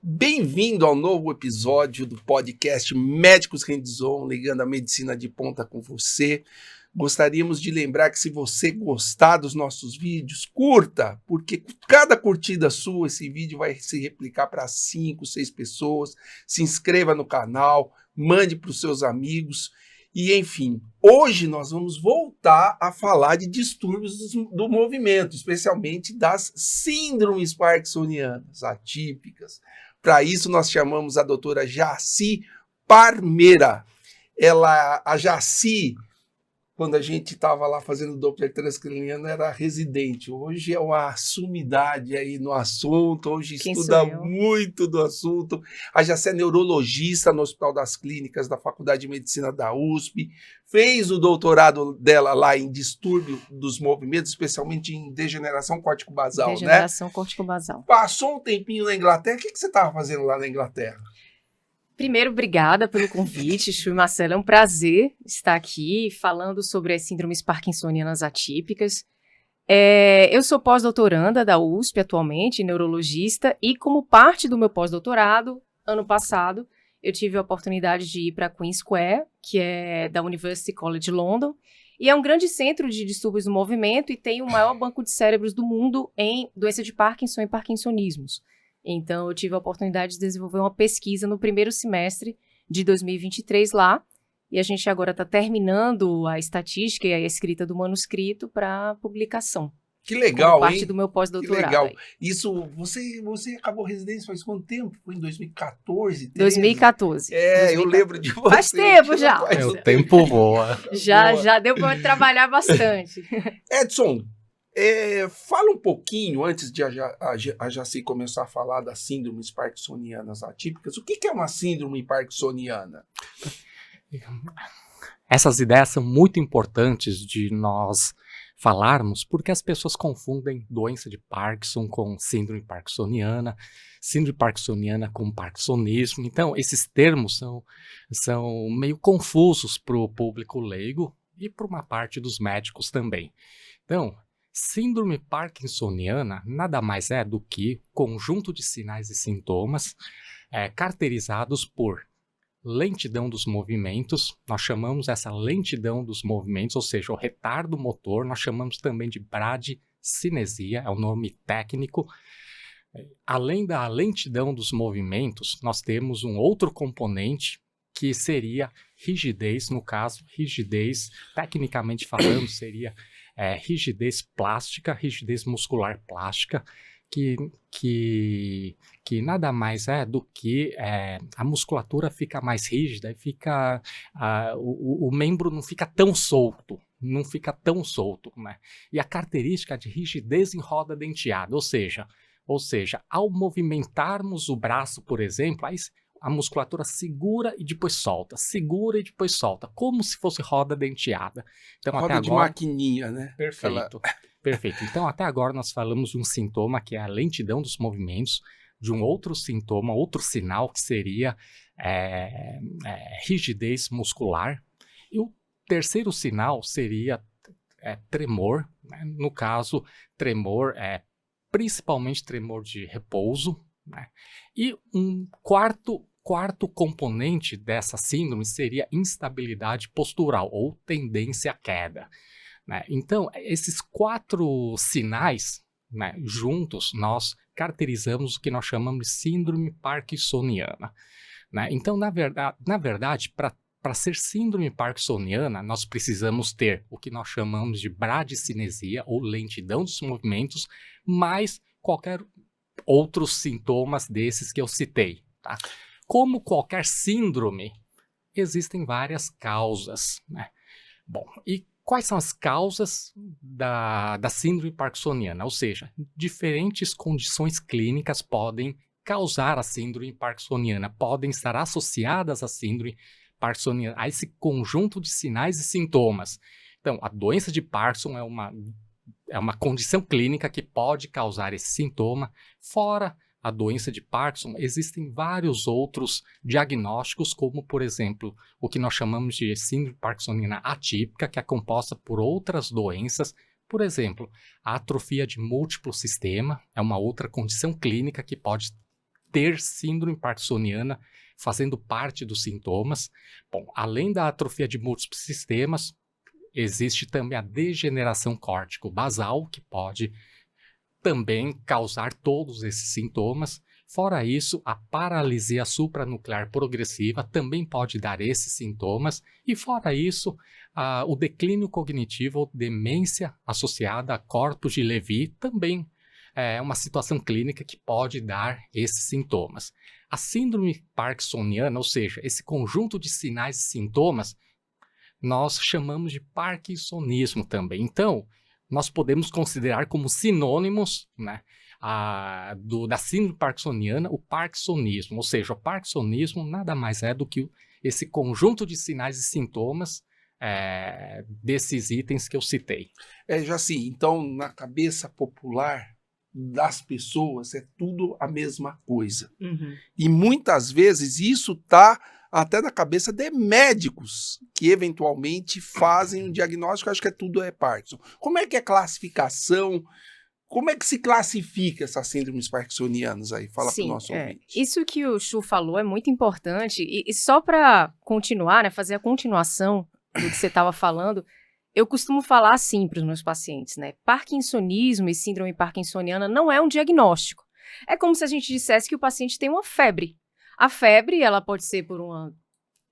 Bem-vindo ao novo episódio do podcast Médicos Hands-On, ligando a medicina de ponta com você. Gostaríamos de lembrar que se você gostar dos nossos vídeos, curta, porque cada curtida sua, esse vídeo vai se replicar para 5, 6 pessoas. Se inscreva no canal, mande para os seus amigos. E, enfim, hoje nós vamos voltar a falar de distúrbios do movimento, especialmente das síndromes parkinsonianas atípicas. Para isso, nós chamamos a doutora Jaci Parmeira. A Jaci, quando a gente estava lá fazendo Doppler transcraniano, era residente. Hoje é uma sumidade aí no assunto, hoje estuda muito do assunto. A Jaci é neurologista no Hospital das Clínicas da Faculdade de Medicina da USP, fez o doutorado dela lá em distúrbio dos movimentos, especialmente em degeneração córtico-basal, Degeneração córtico-basal. Passou um tempinho na Inglaterra, o que você estava fazendo lá na Inglaterra? Primeiro, obrigada pelo convite, Chu e Marcelo. É um prazer estar aqui falando sobre as síndromes parkinsonianas atípicas. Eu sou pós-doutoranda da USP atualmente, neurologista, e como parte do meu pós-doutorado, ano passado, eu tive a oportunidade de ir para Queen Square, que é da University College London, e é um grande centro de distúrbios do movimento e tem o maior banco de cérebros do mundo em doença de Parkinson e parkinsonismos. Então, eu tive a oportunidade de desenvolver uma pesquisa no primeiro semestre de 2023 lá, e a gente agora está terminando a estatística e a escrita do manuscrito para publicação. Que legal, parte hein? Do meu pós-doutorado. Que legal. Aí. Isso, você acabou residência faz quanto tempo? Foi em 2014? 13? 2014. 2014. Eu lembro de você. Faz tempo já. O tempo voa. Já deu para trabalhar bastante. Edson, fala um pouquinho, antes de a Jaci começar a falar das síndromes parkinsonianas atípicas, o que é uma síndrome parkinsoniana? Essas ideias são muito importantes de nós falarmos, porque as pessoas confundem doença de Parkinson com síndrome parkinsoniana com parkinsonismo. Então, esses termos são meio confusos para o público leigo e para uma parte dos médicos também. Então, síndrome parkinsoniana nada mais é do que conjunto de sinais e sintomas caracterizados por lentidão dos movimentos. Nós chamamos essa lentidão dos movimentos, ou seja, o retardo motor, nós chamamos também de bradicinesia, é o nome técnico. Além da lentidão dos movimentos, nós temos um outro componente que seria rigidez, no caso, rigidez, tecnicamente falando, seria rigidez plástica, rigidez muscular plástica, que nada mais é do que a musculatura fica mais rígida e o membro não fica tão solto, né? E a característica de rigidez em roda denteada, ou seja, ao movimentarmos o braço, por exemplo, aí a musculatura segura e depois solta, como se fosse roda denteada. Então, roda até de agora, maquininha, né? Perfeito. Então, até agora nós falamos de um sintoma que é a lentidão dos movimentos, de um outro sintoma, outro sinal que seria rigidez muscular. E o terceiro sinal seria tremor, né? No caso, tremor principalmente tremor de repouso, né? E um quarto componente dessa síndrome seria instabilidade postural ou tendência à queda, né? Então, esses 4 sinais, né, juntos, nós caracterizamos o que nós chamamos de síndrome parkinsoniana, né? Então, na verdade, para ser síndrome parkinsoniana, nós precisamos ter o que nós chamamos de bradicinesia, ou lentidão dos movimentos, mais qualquer outros sintomas desses que eu citei, tá? Como qualquer síndrome, existem várias causas, né? Bom, e quais são as causas da síndrome parkinsoniana? Ou seja, diferentes condições clínicas podem causar a síndrome parkinsoniana, podem estar associadas à síndrome parkinsoniana, a esse conjunto de sinais e sintomas. Então, a doença de Parkinson é uma condição clínica que pode causar esse sintoma. Fora a doença de Parkinson, existem vários outros diagnósticos, como, por exemplo, o que nós chamamos de síndrome parkinsoniana atípica, que é composta por outras doenças, Por exemplo, a atrofia de múltiplo sistema é uma outra condição clínica que pode ter síndrome parkinsoniana fazendo parte dos sintomas. Bom, além da atrofia de múltiplos sistemas, existe também a degeneração córtico-basal, que pode também causar todos esses sintomas. Fora isso, a paralisia supranuclear progressiva também pode dar esses sintomas. E fora isso, o declínio cognitivo ou demência associada a corpos de Levy também é uma situação clínica que pode dar esses sintomas. A síndrome parkinsoniana, ou seja, esse conjunto de sinais e sintomas, nós chamamos de parkinsonismo também. Então, nós podemos considerar como sinônimos, né, da síndrome parkinsoniana o parkinsonismo. Ou seja, o parkinsonismo nada mais é do que esse conjunto de sinais e sintomas desses itens que eu citei. Jaci, então, na cabeça popular das pessoas é tudo a mesma coisa. Uhum. E muitas vezes isso está até na cabeça de médicos que eventualmente fazem um diagnóstico, acho que tudo é Parkinson. Como é que é a classificação? Como é que se classifica essas síndromes parkinsonianas aí? Fala para o nosso ouvinte. Isso que o Chu falou é muito importante. E só para continuar, né, fazer a continuação do que você estava falando, eu costumo falar assim para os meus pacientes, né? Parkinsonismo e síndrome parkinsoniana não é um diagnóstico. É como se a gente dissesse que o paciente tem uma febre. A febre, ela pode ser por uma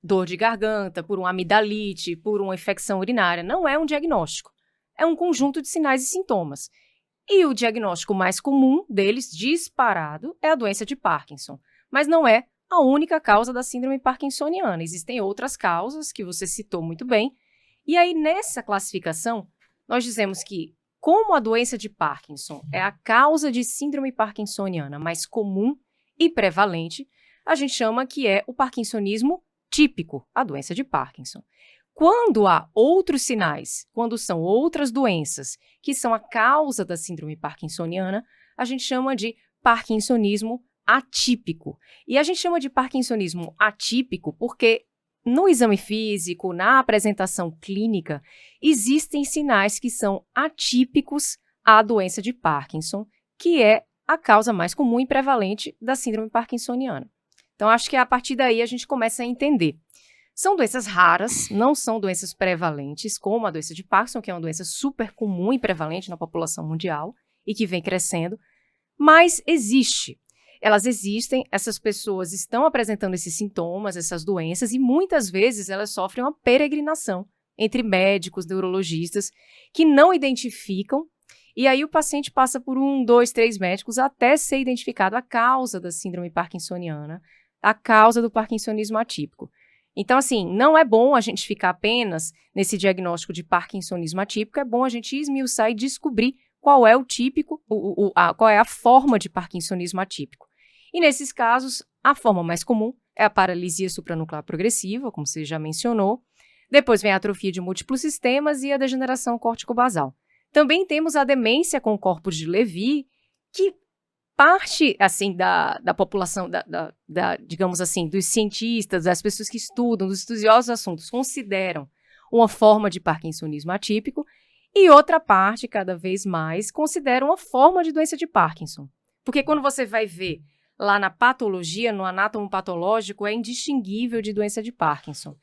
dor de garganta, por uma amidalite, por uma infecção urinária. Não é um diagnóstico. É um conjunto de sinais e sintomas. E o diagnóstico mais comum deles, disparado, é a doença de Parkinson. Mas não é a única causa da síndrome parkinsoniana. Existem outras causas que você citou muito bem. E aí, nessa classificação, nós dizemos que, como a doença de Parkinson é a causa de síndrome parkinsoniana mais comum e prevalente, a gente chama que é o parkinsonismo típico, a doença de Parkinson. Quando há outros sinais, quando são outras doenças que são a causa da síndrome parkinsoniana, a gente chama de parkinsonismo atípico. E a gente chama de parkinsonismo atípico porque no exame físico, na apresentação clínica, existem sinais que são atípicos à doença de Parkinson, que é a causa mais comum e prevalente da síndrome parkinsoniana. Então, acho que a partir daí a gente começa a entender. São doenças raras, não são doenças prevalentes, como a doença de Parkinson, que é uma doença super comum e prevalente na população mundial e que vem crescendo, mas existe. Elas existem, essas pessoas estão apresentando esses sintomas, essas doenças, e muitas vezes elas sofrem uma peregrinação entre médicos, neurologistas, que não identificam, e aí o paciente passa por 1, 2, 3 médicos até ser identificado a causa da síndrome parkinsoniana, a causa do parkinsonismo atípico. Então, assim, não é bom a gente ficar apenas nesse diagnóstico de parkinsonismo atípico, é bom a gente esmiuçar e descobrir qual é o típico, qual é a forma de parkinsonismo atípico. E nesses casos, a forma mais comum é a paralisia supranuclear progressiva, como você já mencionou. Depois vem a atrofia de múltiplos sistemas e a degeneração córtico-basal. Também temos a demência com corpos de Levy, que parte, assim, da população, digamos assim, dos cientistas, das pessoas que estudam, dos estudiosos assuntos, consideram uma forma de parkinsonismo atípico, e outra parte, cada vez mais, considera uma forma de doença de Parkinson. Porque quando você vai ver lá na patologia, no anátomo patológico, é indistinguível de doença de Parkinson.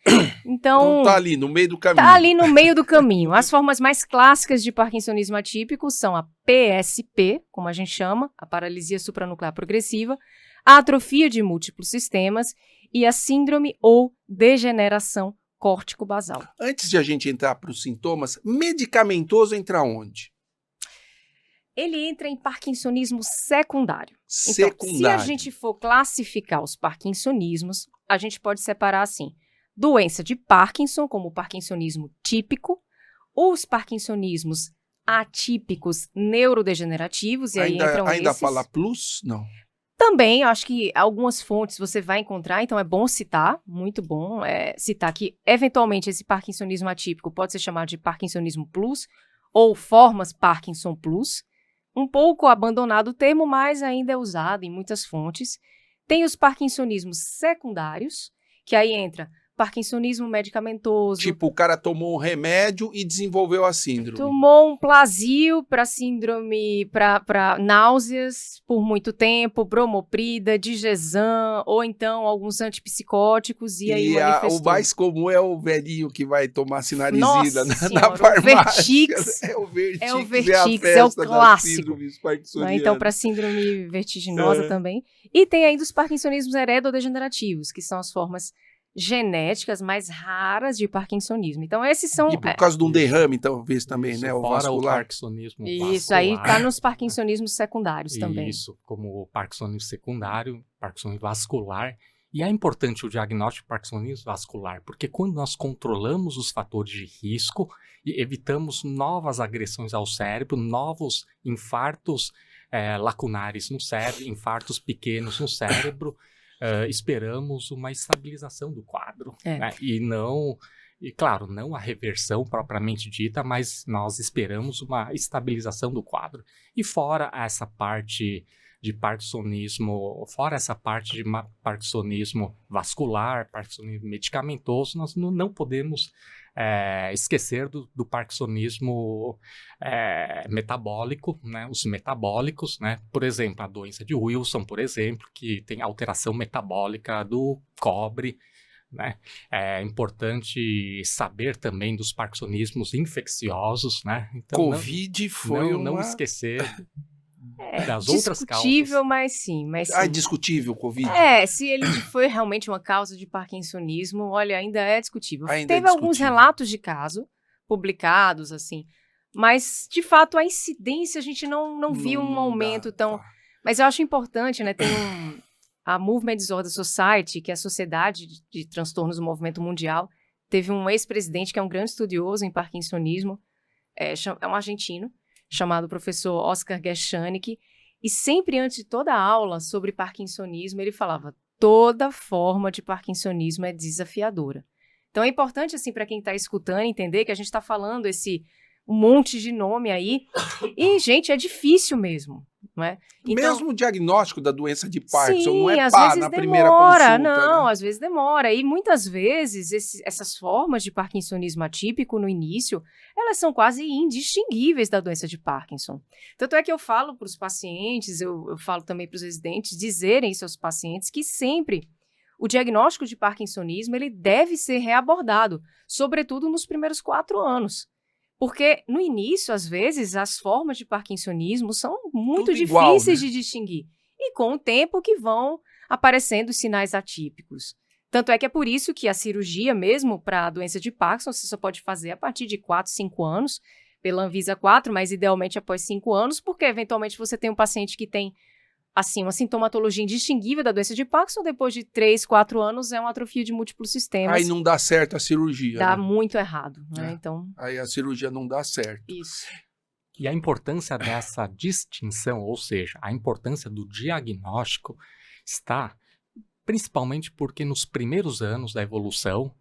Então tá ali no meio do caminho. Tá ali no meio do caminho. As formas mais clássicas de parkinsonismo atípico são a PSP, como a gente chama, a paralisia supranuclear progressiva, a atrofia de múltiplos sistemas e a síndrome ou degeneração córtico-basal. Antes de a gente entrar para os sintomas, medicamentoso entra onde? Ele entra em parkinsonismo secundário. Secundário. Então, se a gente for classificar os parkinsonismos, a gente pode separar assim: doença de Parkinson, como o parkinsonismo típico, os parkinsonismos atípicos neurodegenerativos, e aí entram ainda esses. fala plus? Não. Também, acho que algumas fontes você vai encontrar, então é bom citar, muito bom citar que, eventualmente, esse parkinsonismo atípico pode ser chamado de parkinsonismo plus ou formas Parkinson plus. Um pouco abandonado o termo, mas ainda é usado em muitas fontes. Tem os parkinsonismos secundários, que aí entra parkinsonismo medicamentoso. Tipo, o cara tomou um remédio e desenvolveu a síndrome. Tomou um Plasil para síndrome, para náuseas por muito tempo, bromoprida, Digesan, ou então alguns antipsicóticos, e aí manifestou. O mais comum é o velhinho que vai tomar sinalizina na Senhora, farmácia. Vertix. É o Vertix, É o a Vertix, festa é o clássico. das síndromes parkinsonianas. Então, para síndrome vertiginosa também. E tem ainda os parkinsonismos heredodegenerativos, que são as formas genéticas mais raras de parkinsonismo. Então, esses são... E por causa de um derrame, talvez, também, Isso, né? O fora vascular. o parkinsonismo Isso, vascular. aí tá nos parkinsonismos secundários também. Isso, como o parkinsonismo secundário, parkinsonismo vascular. E é importante o diagnóstico de parkinsonismo vascular, porque quando nós controlamos os fatores de risco e evitamos novas agressões ao cérebro, novos infartos lacunares no cérebro, infartos pequenos no cérebro, esperamos uma estabilização do quadro. Né? E claro, não a reversão propriamente dita, mas nós esperamos uma estabilização do quadro. E fora essa parte de parkinsonismo, parkinsonismo vascular, parkinsonismo medicamentoso, nós não podemos esquecer do parkinsonismo metabólico, né? Os metabólicos, né? Por exemplo, a doença de Wilson, por exemplo, que tem alteração metabólica do cobre, né? É importante saber também dos parkinsonismos infecciosos, né? Então, Covid foi não esquecer das outras causas. Discutível, mas sim. É discutível o Covid? Se ele foi realmente uma causa de parkinsonismo, olha, ainda é discutível. Teve alguns relatos de caso publicados, assim, mas, de fato, a incidência a gente não viu um aumento tão... Mas eu acho importante, né, tem a Movement Disorder Society, que é a Sociedade de Transtornos do Movimento Mundial, teve um ex-presidente que é um grande estudioso em parkinsonismo, é um argentino, chamado professor Oscar Geschanik, e sempre antes de toda a aula sobre parkinsonismo, ele falava, toda forma de parkinsonismo é desafiadora. Então é importante, assim, para quem está escutando, entender que a gente está falando um monte de nome aí, e, gente, é difícil mesmo, não é? Então, mesmo o diagnóstico da doença de Parkinson sim, não é às pá vezes na demora, primeira consulta. não, Né? às vezes demora. E muitas vezes essas formas de parkinsonismo atípico no início, elas são quase indistinguíveis da doença de Parkinson. Tanto é que eu falo para os pacientes, eu falo também para os residentes, dizerem isso aos pacientes que sempre o diagnóstico de parkinsonismo ele deve ser reabordado, sobretudo nos primeiros 4 anos. Porque, no início, às vezes, as formas de parkinsonismo são muito tudo difíceis igual, né? de distinguir. E com o tempo que vão aparecendo os sinais atípicos. Tanto é que é por isso que a cirurgia mesmo para a doença de Parkinson, você só pode fazer a partir de 4, 5 anos, pela Anvisa 4, mas idealmente após 5 anos, porque eventualmente você tem um paciente que tem assim, uma sintomatologia indistinguível da doença de Parkinson, depois de 3, 4 anos, é uma atrofia de múltiplos sistemas. Aí não dá certo a cirurgia. Dá né? muito errado, né? Então... Aí a cirurgia não dá certo. Isso. E a importância dessa distinção, ou seja, a importância do diagnóstico está principalmente porque nos primeiros anos da evolução,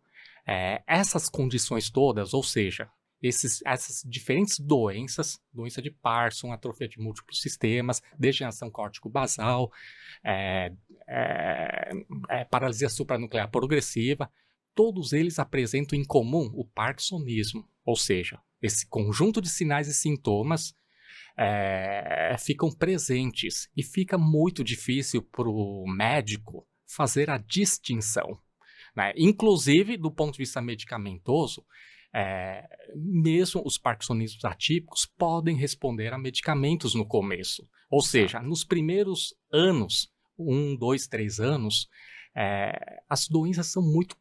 essas condições todas, ou seja, essas diferentes doenças, doença de Parkinson, atrofia de múltiplos sistemas, degeneração córtico-basal, paralisia supranuclear progressiva, todos eles apresentam em comum o parkinsonismo, ou seja, esse conjunto de sinais e sintomas ficam presentes e fica muito difícil para o médico fazer a distinção, né? Inclusive, do ponto de vista medicamentoso, mesmo os parkinsonismos atípicos podem responder a medicamentos no começo. Ou seja, nos primeiros anos, 1, 2, 3 anos, as doenças são muito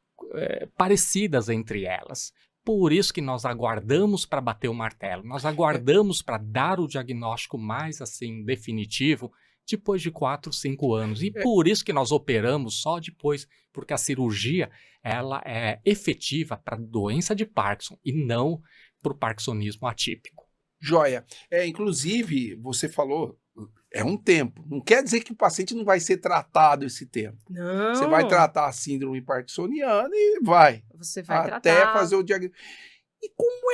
parecidas entre elas. Por isso que nós aguardamos para bater o martelo, nós aguardamos para dar o diagnóstico mais assim definitivo depois de 4, 5 anos. E por isso que nós operamos só depois, porque a cirurgia ela é efetiva para a doença de Parkinson e não para o parkinsonismo atípico. Joia. Inclusive, você falou, é um tempo. Não quer dizer que o paciente não vai ser tratado esse tempo. Não. Você vai tratar a síndrome parkinsoniana e vai. Você vai até tratar. fazer o diagnóstico. E como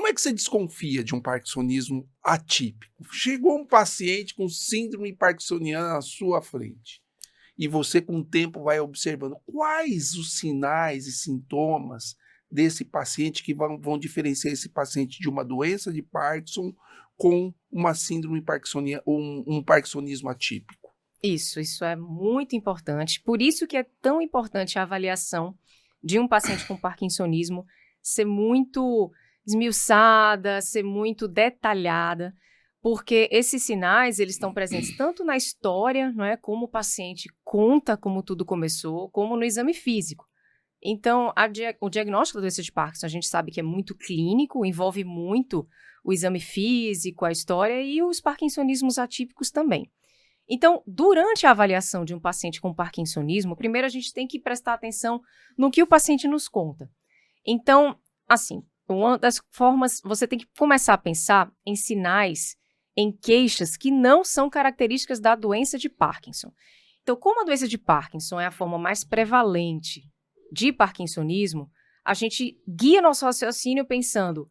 é que você desconfia de um parkinsonismo atípico? Chegou um paciente com síndrome parkinsoniana na sua frente. e você com o tempo vai observando quais os sinais e sintomas desse paciente que vão diferenciar esse paciente de uma doença de Parkinson com uma síndrome parkinsoniana, um parkinsonismo atípico. Isso é muito importante. Por isso que é tão importante a avaliação de um paciente com parkinsonismo ser muito esmiuçada, ser muito detalhada, porque esses sinais, eles estão presentes tanto na história, não é, como o paciente conta como tudo começou, como no exame físico. Então, o diagnóstico da doença de Parkinson, a gente sabe que é muito clínico, envolve muito o exame físico, a história e os parkinsonismos atípicos também. Então, durante a avaliação de um paciente com parkinsonismo, primeiro a gente tem que prestar atenção no que o paciente nos conta. Então, assim, uma das formas, você tem que começar a pensar em sinais, em queixas que não são características da doença de Parkinson. Então, como a doença de Parkinson é a forma mais prevalente de parkinsonismo, a gente guia nosso raciocínio pensando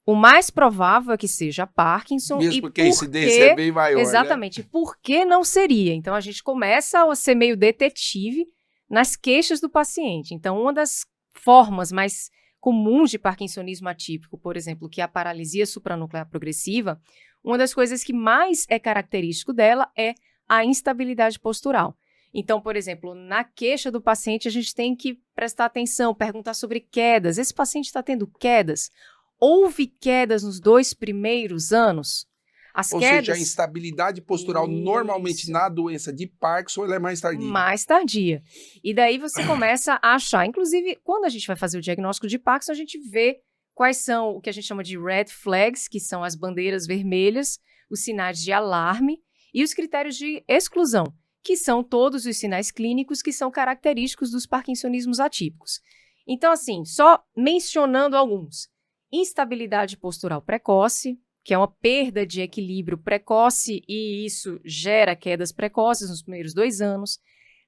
o mais provável é que seja Parkinson. Mesmo e porque a incidência é bem maior, exatamente. Né? Por que não seria? Então, a gente começa a ser meio detetive nas queixas do paciente. Então, uma das formas mais comuns de parkinsonismo atípico, por exemplo, que é a paralisia supranuclear progressiva, uma das coisas que mais é característico dela é a instabilidade postural. Então, por exemplo, na queixa do paciente, a gente tem que prestar atenção, perguntar sobre quedas. Esse paciente está tendo quedas? Houve quedas nos 2 primeiros anos? Ou seja, a instabilidade postural normalmente na doença de Parkinson ela é mais tardia. Mais tardia. E daí você começa a achar, inclusive, quando a gente vai fazer o diagnóstico de Parkinson, a gente vê quais são o que a gente chama de red flags, que são as bandeiras vermelhas, os sinais de alarme e os critérios de exclusão, que são todos os sinais clínicos que são característicos dos parkinsonismos atípicos. Então, assim, só mencionando alguns. Instabilidade postural precoce, que é uma perda de equilíbrio precoce e isso gera quedas precoces nos primeiros 2 anos.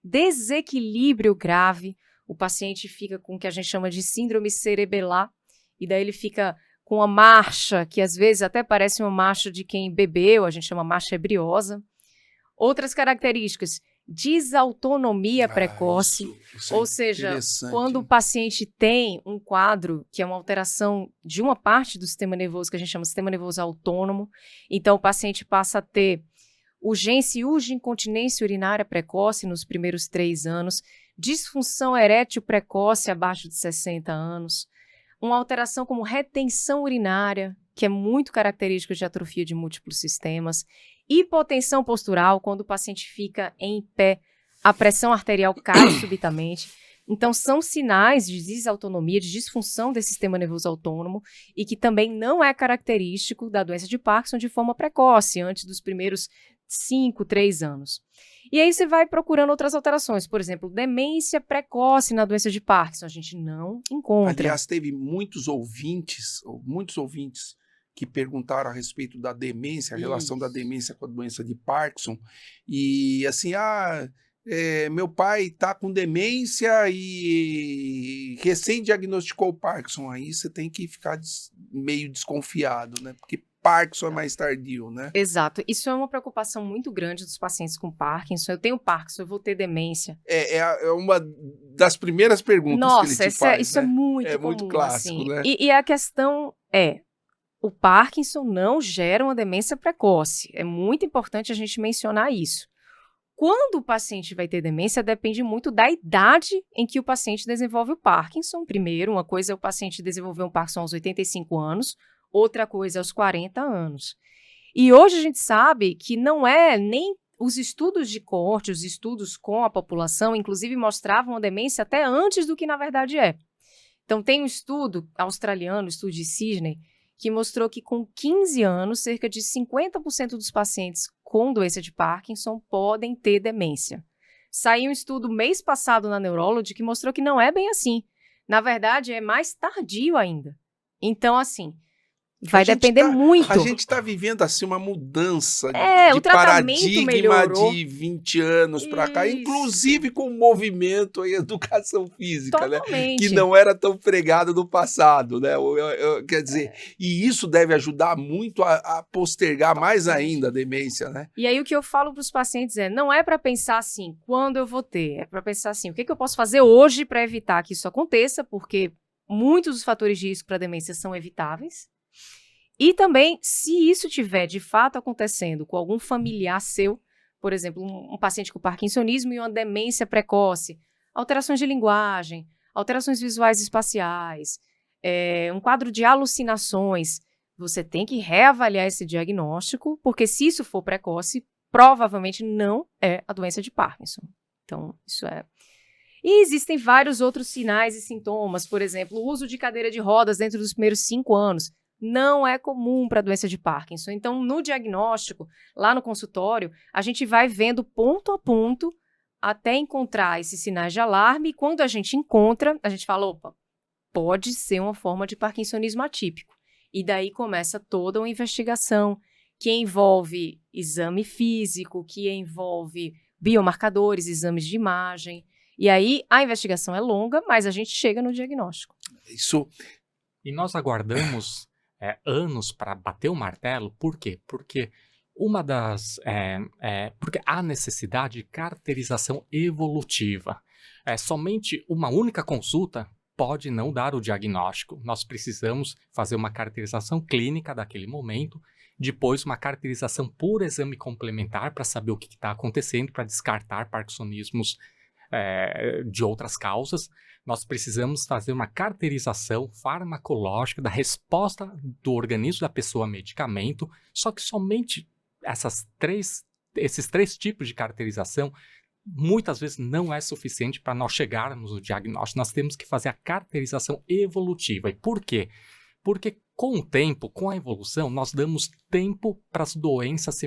Desequilíbrio grave, o paciente fica com o que a gente chama de síndrome cerebelar, e daí ele fica com uma marcha, que às vezes até parece uma marcha de quem bebeu, a gente chama marcha ebriosa. Outras características, desautonomia precoce, isso ou seja, quando o paciente tem um quadro que é uma alteração de uma parte do sistema nervoso, que a gente chama de sistema nervoso autônomo, então o paciente passa a ter urgência e urge-incontinência urinária precoce nos primeiros 3 anos, disfunção erétil precoce abaixo de 60 anos, uma alteração como retenção urinária, que é muito característico de atrofia de múltiplos sistemas, hipotensão postural, quando o paciente fica em pé, a pressão arterial cai subitamente. Então, são sinais de desautonomia, de disfunção desse sistema nervoso autônomo e que também não é característico da doença de Parkinson de forma precoce, antes dos primeiros 3 anos. E aí você vai procurando outras alterações, por exemplo, demência precoce na doença de Parkinson, a gente não encontra. Aliás, teve muitos ouvintes que perguntaram a respeito da demência, a relação da demência com a doença de Parkinson, e assim, meu pai está com demência e recém diagnosticou o Parkinson, aí você tem que ficar meio desconfiado, né, porque Parkinson é mais tardio, né? Exato. Isso é uma preocupação muito grande dos pacientes com Parkinson. Eu tenho Parkinson, eu vou ter demência. É uma das primeiras perguntas que ele te faz, isso, né? É muito comum, muito clássico, assim. né? E a questão é, o Parkinson não gera uma demência precoce. É muito importante a gente mencionar isso. Quando o paciente vai ter demência, depende muito da idade em que o paciente desenvolve o Parkinson. Primeiro, uma coisa é o paciente desenvolver um Parkinson aos 85 anos, outra coisa aos 40 anos. E hoje a gente sabe que não é nem os estudos de coorte, os estudos com a população, inclusive mostravam a demência até antes do que na verdade é. Então tem um estudo australiano, o estudo de Sydney, que mostrou que com 15 anos, cerca de 50% dos pacientes com doença de Parkinson podem ter demência. Saiu um estudo mês passado na Neurology que mostrou que não é bem assim. Na verdade, é mais tardio ainda. Então, assim, Vai depender muito. A gente está vivendo assim uma mudança o de tratamento paradigma melhorou. de 20 anos para cá, Isso. inclusive com o movimento e educação física, né? Totalmente. Que não era tão pregado no passado, né? Quer dizer, e isso deve ajudar muito a postergar mais ainda a demência, né? E aí o que eu falo para os pacientes não é para pensar assim, quando eu vou ter, é para pensar assim, o que eu posso fazer hoje para evitar que isso aconteça, porque muitos dos fatores de risco para demência são evitáveis. E também, se isso tiver de fato acontecendo com algum familiar seu, por exemplo, um paciente com parkinsonismo e uma demência precoce, alterações de linguagem, alterações visuais e espaciais, um quadro de alucinações, você tem que reavaliar esse diagnóstico, porque se isso for precoce, provavelmente não é a doença de Parkinson. Então, isso é... E existem vários outros sinais e sintomas, por exemplo, o uso de cadeira de rodas dentro dos primeiros 5 anos. Não é comum para a doença de Parkinson. Então, no diagnóstico, lá no consultório, a gente vai vendo ponto a ponto até encontrar esses sinais de alarme. E quando a gente encontra, a gente fala, opa, pode ser uma forma de parkinsonismo atípico. E daí começa toda uma investigação que envolve exame físico, que envolve biomarcadores, exames de imagem. E aí a investigação é longa, mas a gente chega no diagnóstico. Isso. E nós aguardamos anos para bater o martelo. Por quê? Porque porque há necessidade de caracterização evolutiva. Somente uma única consulta pode não dar o diagnóstico. Nós precisamos fazer uma caracterização clínica daquele momento, depois uma caracterização por exame complementar para saber o que está acontecendo, para descartar parkinsonismos de outras causas. Nós precisamos fazer uma caracterização farmacológica da resposta do organismo da pessoa a medicamento, só que somente esses três tipos de caracterização muitas vezes não é suficiente para nós chegarmos no diagnóstico. Nós temos que fazer a caracterização evolutiva. E por quê? Porque com o tempo, com a evolução, nós damos tempo para as doenças se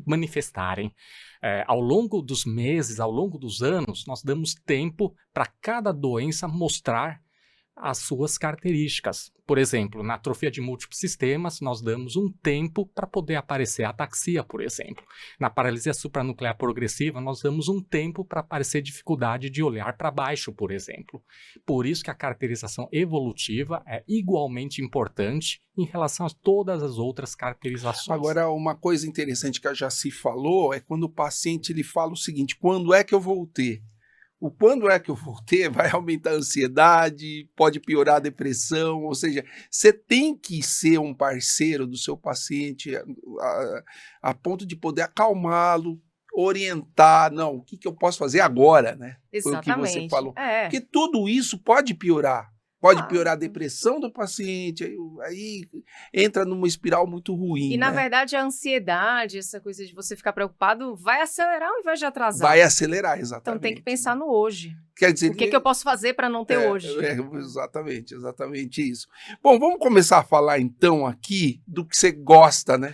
manifestarem. Ao longo dos meses, ao longo dos anos, nós damos tempo para cada doença mostrar as suas características. Por exemplo, na atrofia de múltiplos sistemas, nós damos um tempo para poder aparecer a ataxia, por exemplo. Na paralisia supranuclear progressiva, nós damos um tempo para aparecer dificuldade de olhar para baixo, por exemplo. Por isso que a caracterização evolutiva é igualmente importante em relação a todas as outras caracterizações. Agora, uma coisa interessante que já se falou é quando o paciente ele fala o seguinte, quando é que eu vou ter? O quando é que eu vou ter vai aumentar a ansiedade, pode piorar a depressão, ou seja, você tem que ser um parceiro do seu paciente a ponto de poder acalmá-lo, orientar, não, o que eu posso fazer agora, né? Exatamente. Foi o que você falou. Porque tudo isso pode piorar. Pode piorar a depressão do paciente, aí entra numa espiral muito ruim. E, na verdade, a ansiedade, essa coisa de você ficar preocupado, vai acelerar ao invés de atrasar. Vai acelerar, exatamente. Então tem que pensar no hoje. Quer dizer, o que eu posso fazer para não ter hoje? Exatamente isso. Bom, vamos começar a falar então aqui do que você gosta, né?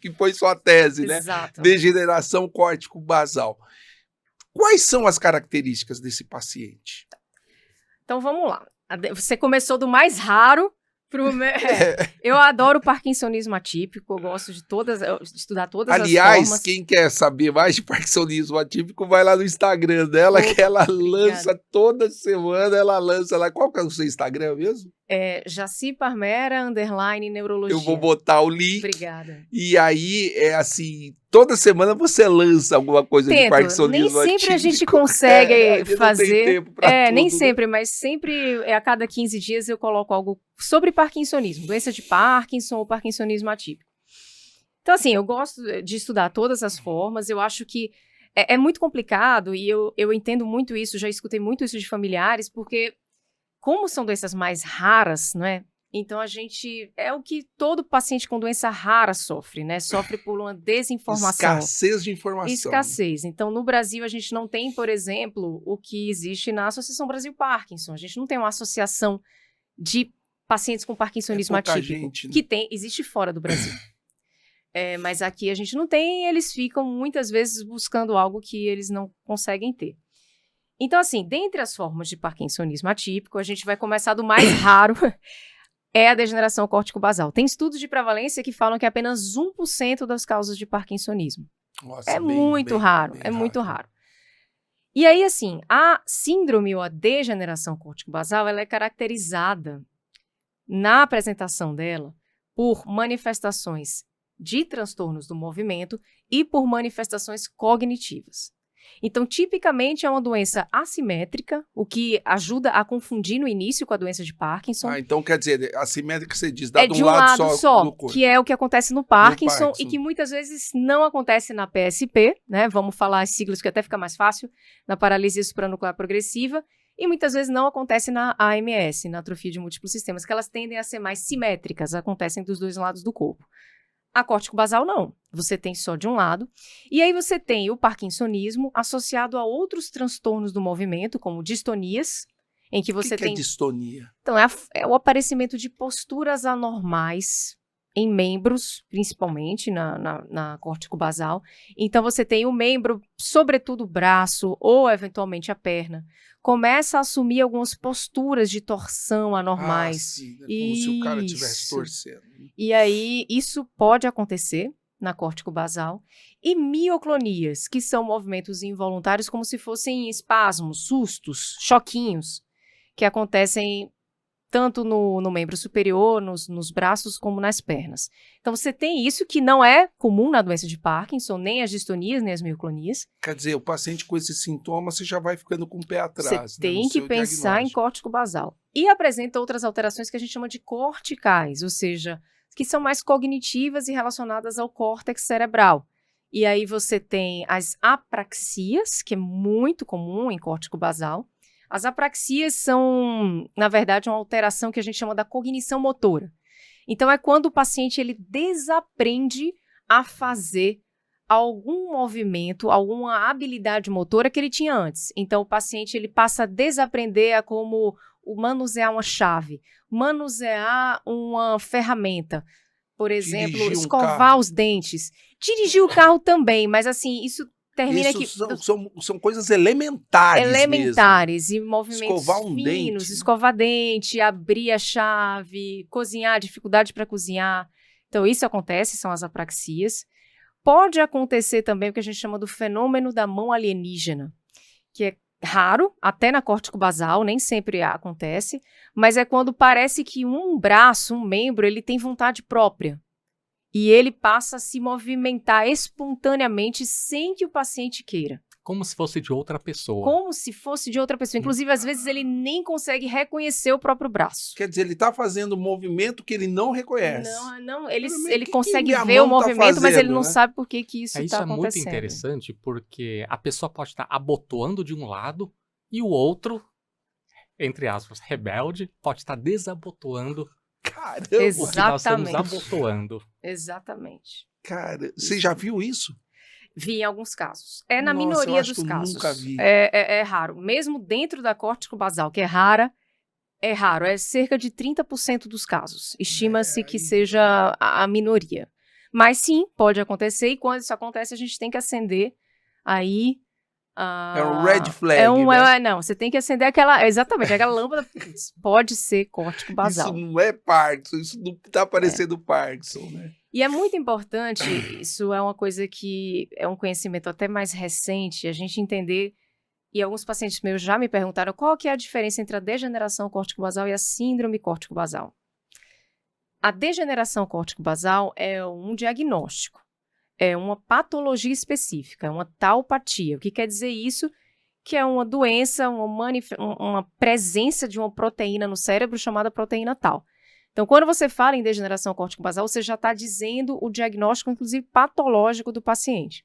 Que foi sua tese, né? Exato. Degeneração córtico-basal. Quais são as características desse paciente? Então vamos lá. Você começou do mais raro pro Eu adoro o parkinsonismo atípico, eu gosto de estudar todas as formas. Aliás, quem quer saber mais de parkinsonismo atípico, vai lá no Instagram dela, que ela lança toda semana, ela lança lá. Qual que é o seu Instagram mesmo? Jaci Parmera, _neurologia. Eu vou botar o link. Obrigada. E aí, assim, toda semana você lança alguma coisa de parkinsonismo nem sempre atípico. A gente consegue fazer. Não tem tempo pra tudo, nem né? sempre, mas sempre, a cada 15 dias eu coloco algo sobre parkinsonismo, doença de Parkinson ou parkinsonismo atípico. Então, assim, eu gosto de estudar todas as formas, eu acho que é muito complicado e eu entendo muito isso, já escutei muito isso de familiares, porque como são doenças mais raras, não é? Então, é o que todo paciente com doença rara sofre, né? Sofre por uma desinformação. Escassez de informação. Escassez. Então, no Brasil, a gente não tem, por exemplo, o que existe na Associação Brasil Parkinson. A gente não tem uma associação de pacientes com parkinsonismo atípico. Gente, né? Que existe fora do Brasil. Mas aqui a gente não tem, eles ficam muitas vezes buscando algo que eles não conseguem ter. Então, assim, dentre as formas de parkinsonismo atípico, a gente vai começar do mais raro. é a degeneração córtico-basal. Tem estudos de prevalência que falam que é apenas 1% das causas de parkinsonismo. Nossa, É muito raro, bem é muito raro. E aí, assim, a síndrome ou a degeneração córtico-basal, ela é caracterizada na apresentação dela por manifestações de transtornos do movimento e por manifestações cognitivas. Então, tipicamente, é uma doença assimétrica, o que ajuda a confundir no início com a doença de Parkinson. Então, quer dizer, assimétrica você diz, dá É de de um lado só do corpo. que é o que acontece no Parkinson e que muitas vezes não acontece na PSP, né? Vamos falar as siglas que até fica mais fácil, na paralisia supranuclear progressiva, e muitas vezes não acontece na AMS, na atrofia de múltiplos sistemas, que elas tendem a ser mais simétricas, acontecem dos dois lados do corpo. A córtico-basal não, você tem só de um lado. E aí você tem o parkinsonismo associado a outros transtornos do movimento, como distonias, em que você tem... O que é distonia? Então, é o aparecimento de posturas anormais em membros, principalmente na córtico-basal. Então, você tem o membro, sobretudo o braço ou, eventualmente, a perna, começa a assumir algumas posturas de torção anormais. Sim, né? Como se o cara estivesse torcendo. E aí, isso pode acontecer na córtico-basal. E mioclonias, que são movimentos involuntários como se fossem espasmos, sustos, choquinhos, que acontecem tanto no membro superior, nos braços, como nas pernas. Então, você tem isso que não é comum na doença de Parkinson, nem as distonias, nem as mioclonias. Quer dizer, o paciente com esses sintomas, você já vai ficando com o pé atrás. Você tem que pensar em córtico-basal. E apresenta outras alterações que a gente chama de corticais, ou seja, que são mais cognitivas e relacionadas ao córtex cerebral. E aí você tem as apraxias, que é muito comum em córtico-basal. As apraxias são, na verdade, uma alteração que a gente chama da cognição motora. Então, é quando o paciente ele desaprende a fazer algum movimento, alguma habilidade motora que ele tinha antes. Então, o paciente ele passa a desaprender a como manusear uma chave, manusear uma ferramenta, por exemplo, escovar os dentes. Dirigir o carro também, mas assim, isso termina aqui. São coisas elementares mesmo. E movimentos finos, escovar dente, abrir a chave, cozinhar, dificuldade para cozinhar. Então, isso acontece, são as apraxias. Pode acontecer também o que a gente chama do fenômeno da mão alienígena, que é raro, até na córtico-basal, nem sempre acontece, mas é quando parece que um braço, um membro, ele tem vontade própria. E ele passa a se movimentar espontaneamente sem que o paciente queira. Como se fosse de outra pessoa. Como se fosse de outra pessoa. Inclusive, às vezes, ele nem consegue reconhecer o próprio braço. Quer dizer, ele está fazendo um movimento que ele não reconhece. Não, ele consegue ver o movimento, mas ele não sabe por que isso está acontecendo. Isso é muito interessante, porque a pessoa pode estar abotoando de um lado e o outro, entre aspas, rebelde, pode estar desabotoando. Caramba! Exatamente. Nós estamos abotoando. Exatamente. Cara, você já viu isso? Vi em alguns casos. É na minoria dos casos. Nunca vi. É raro. Mesmo dentro da córtico-basal, que é rara, é raro. É cerca de 30% dos casos. Estima-se que seja a minoria. Mas sim, pode acontecer. E quando isso acontece, a gente tem que acender aí... é um red flag, né? Não, você tem que acender exatamente, aquela lâmpada pode ser córtico-basal. Isso não é Parkinson, isso não está parecendo Parkinson, né? E é muito importante, isso é uma coisa que é um conhecimento até mais recente, a gente entender, e alguns pacientes meus já me perguntaram qual que é a diferença entre a degeneração córtico-basal e a síndrome córtico-basal. A degeneração córtico-basal é um diagnóstico. É uma patologia específica, é uma taupatia. O que quer dizer isso? Que é uma doença, uma presença de uma proteína no cérebro chamada proteína tau. Então, quando você fala em degeneração córtico-basal, você já está dizendo o diagnóstico, inclusive, patológico do paciente.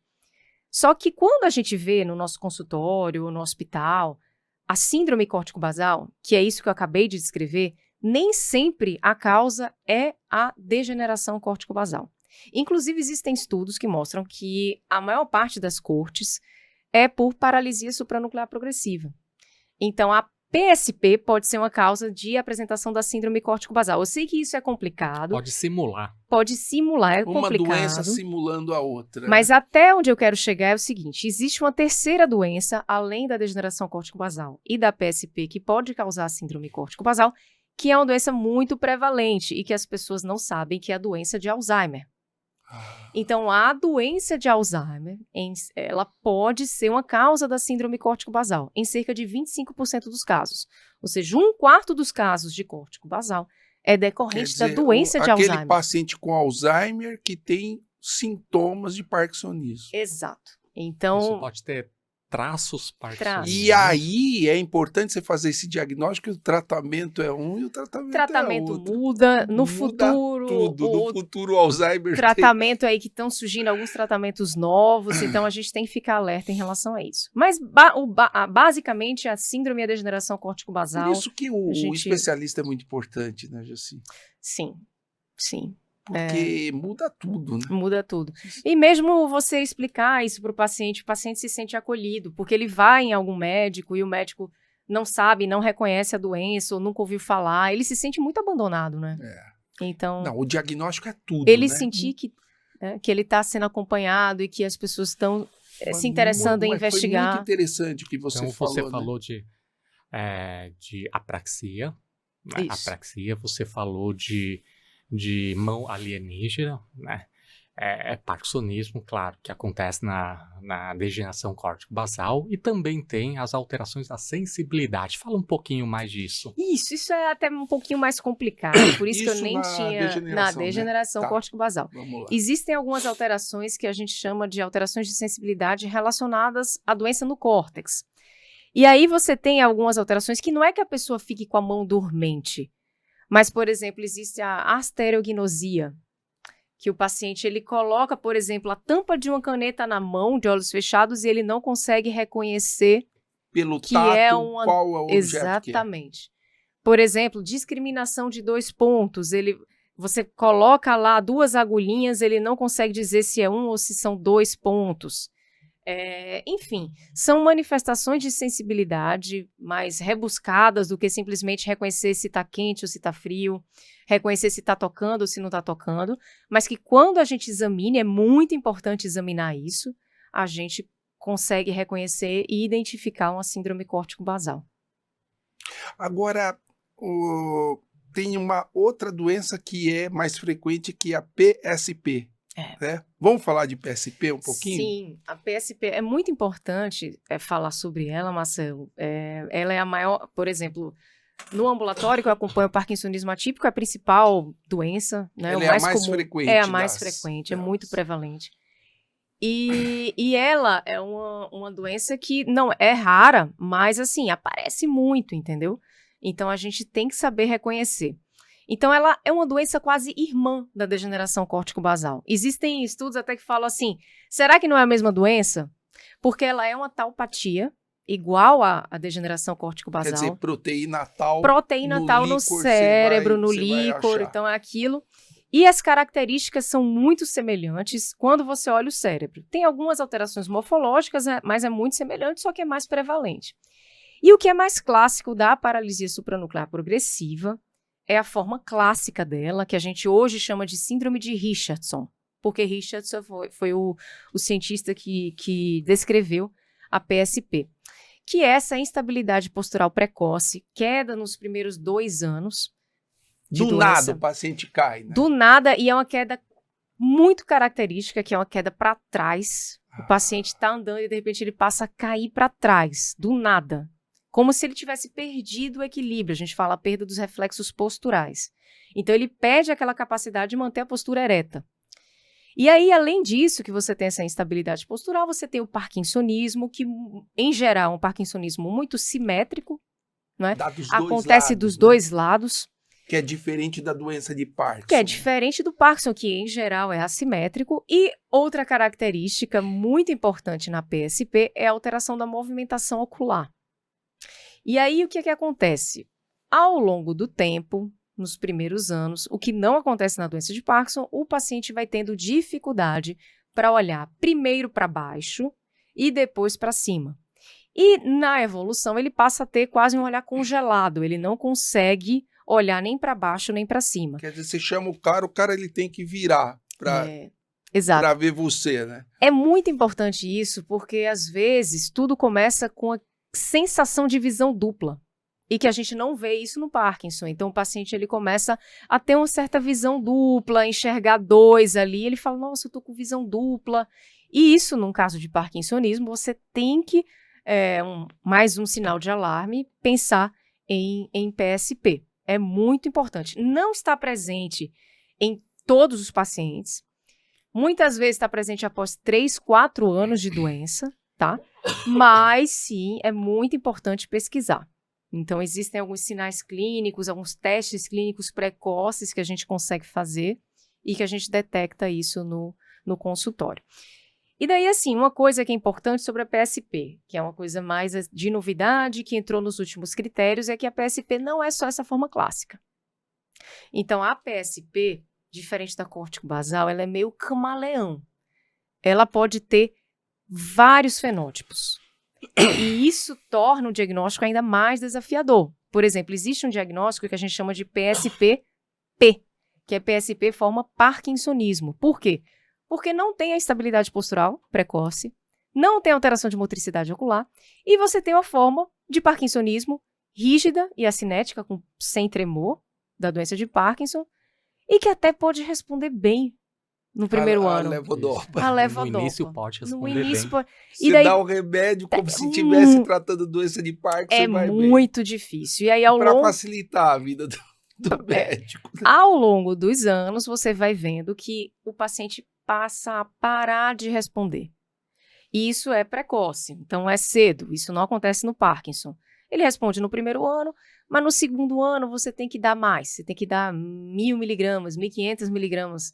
Só que quando a gente vê no nosso consultório, no hospital, a síndrome córtico-basal, que é isso que eu acabei de descrever, nem sempre a causa é a degeneração córtico-basal. Inclusive, existem estudos que mostram que a maior parte das cortes é por paralisia supranuclear progressiva. Então, a PSP pode ser uma causa de apresentação da síndrome córtico-basal. Eu sei que isso é complicado. Pode simular. É complicado. Uma doença simulando a outra. Mas até onde eu quero chegar é o seguinte, existe uma terceira doença, além da degeneração córtico-basal e da PSP, que pode causar a síndrome córtico-basal, que é uma doença muito prevalente e que as pessoas não sabem que é a doença de Alzheimer. Então, a doença de Alzheimer, ela pode ser uma causa da síndrome córtico-basal, em cerca de 25% dos casos. Ou seja, 1/4 dos casos de córtico-basal é decorrente da doença de Alzheimer. Aquele paciente com Alzheimer que tem sintomas de parkinsonismo. Exato. Então, isso pode ter traços parkinsonismo. E aí é importante você fazer esse diagnóstico, que o tratamento é um e o tratamento é outro. muda no Muda futuro. tudo. No futuro, o Alzheimer Tratamento aí que estão surgindo alguns tratamentos novos, então a gente tem que ficar alerta em relação a isso. Mas basicamente a síndrome e a degeneração córtico-basal. Por isso que o especialista é muito importante, né, Jaci? Sim. Porque muda tudo, né? Muda tudo. E mesmo você explicar isso para o paciente se sente acolhido, porque ele vai em algum médico e o médico não sabe, não reconhece a doença ou nunca ouviu falar, ele se sente muito abandonado, né? Então, não, o diagnóstico é tudo, ele né? sentir que ele está sendo acompanhado e que as pessoas estão se interessando em investigar. Foi muito interessante o que você falou. Você falou de apraxia. Né? Apraxia, você falou de mão alienígena, né? É parkinsonismo, claro, que acontece na degeneração córtico-basal, e também tem as alterações da sensibilidade. Fala um pouquinho mais disso. Isso é até um pouquinho mais complicado, por isso que eu nem tinha na degeneração, né? Córtico-basal. Existem algumas alterações que a gente chama de alterações de sensibilidade relacionadas à doença no córtex. E aí você tem algumas alterações que não é que a pessoa fique com a mão dormente, mas, por exemplo, existe a asterognosia, que o paciente ele coloca, por exemplo, a tampa de uma caneta na mão, de olhos fechados, e ele não consegue reconhecer pelo que tato, é uma... qual é o objeto. Exatamente. Por exemplo, discriminação de 2 pontos. Você coloca lá 2 agulhinhas, ele não consegue dizer se é 1 ou se são 2 pontos. Enfim, são manifestações de sensibilidade mais rebuscadas do que simplesmente reconhecer se está quente ou se está frio, reconhecer se está tocando ou se não está tocando, mas que quando a gente examina, é muito importante examinar isso, a gente consegue reconhecer e identificar uma síndrome córtico-basal. Agora, tem uma outra doença que é mais frequente, que é a PSP. Né? Vamos falar de PSP um pouquinho? Sim, a PSP é muito importante falar sobre ela, Marcelo. Ela é a maior, por exemplo, no ambulatório que eu acompanho o parkinsonismo atípico, é a principal doença, né? Ela é a mais frequente. É a mais frequente, é muito prevalente. E ela é uma doença que não é rara, mas assim, aparece muito, entendeu? Então a gente tem que saber reconhecer. Então, ela é uma doença quase irmã da degeneração córtico-basal. Existem estudos até que falam assim, será que não é a mesma doença? Porque ela é uma taupatia, igual à degeneração córtico-basal. Quer dizer, proteína tal no cérebro, no líquor, então é aquilo. E as características são muito semelhantes quando você olha o cérebro. Tem algumas alterações morfológicas, mas é muito semelhante, só que é mais prevalente. E o que é mais clássico da paralisia supranuclear progressiva é a forma clássica dela, que a gente hoje chama de síndrome de Richardson, porque Richardson foi o cientista que descreveu a PSP, que é essa instabilidade postural precoce, queda nos primeiros 2 anos de doença. Do nada o paciente cai, né? Do nada, e é uma queda muito característica, que é uma queda para trás. O paciente está andando e de repente ele passa a cair para trás, do nada. Como se ele tivesse perdido o equilíbrio. A gente fala a perda dos reflexos posturais. Então, ele perde aquela capacidade de manter a postura ereta. E aí, além disso, que você tem essa instabilidade postural, você tem o parkinsonismo, que, em geral, é um parkinsonismo muito simétrico, não é? Acontece dos dois lados. Que é diferente da doença de Parkinson. Que é diferente do Parkinson, que, em geral, é assimétrico. E outra característica muito importante na PSP é a alteração da movimentação ocular. E aí, o que acontece? Ao longo do tempo, nos primeiros anos, o que não acontece na doença de Parkinson, o paciente vai tendo dificuldade para olhar primeiro para baixo e depois para cima. E na evolução, ele passa a ter quase um olhar congelado, ele não consegue olhar nem para baixo nem para cima. Quer dizer, você chama o cara ele tem que virar para ver você, né? É muito importante isso, porque às vezes tudo começa com a sensação de visão dupla. E que a gente não vê isso no Parkinson. Então, o paciente ele começa a ter uma certa visão dupla, enxergar 2 ali. Ele fala, nossa, eu tô com visão dupla. E isso, num caso de parkinsonismo, você tem que, mais um sinal de alarme, pensar em PSP. É muito importante. Não está presente em todos os pacientes. Muitas vezes está presente após 3, 4 anos de doença, tá? Mas, sim, é muito importante pesquisar. Então, existem alguns sinais clínicos, alguns testes clínicos precoces que a gente consegue fazer e que a gente detecta isso no consultório. E daí, assim, uma coisa que é importante sobre a PSP, que é uma coisa mais de novidade, que entrou nos últimos critérios, é que a PSP não é só essa forma clássica. Então, a PSP, diferente da córtico-basal, ela é meio camaleão. Ela pode ter vários fenótipos. E isso torna o diagnóstico ainda mais desafiador. Por exemplo, existe um diagnóstico que a gente chama de PSP-P, que é PSP forma parkinsonismo. Por quê? Porque não tem a estabilidade postural precoce, não tem alteração de motricidade ocular, e você tem uma forma de parkinsonismo rígida e acinética, sem tremor, da doença de Parkinson, e que até pode responder bem no primeiro ano. Levodopa. A levodopa. No início pode responder bem. Você dá o remédio como se estivesse tratando doença de Parkinson. É muito difícil. E aí, para facilitar a vida do médico. Ao longo dos anos, você vai vendo que o paciente passa a parar de responder. E isso é precoce, então é cedo. Isso não acontece no Parkinson. Ele responde no primeiro ano, mas no segundo ano você tem que dar mais. Você tem que dar 1.000 miligramas, 1.500 miligramas.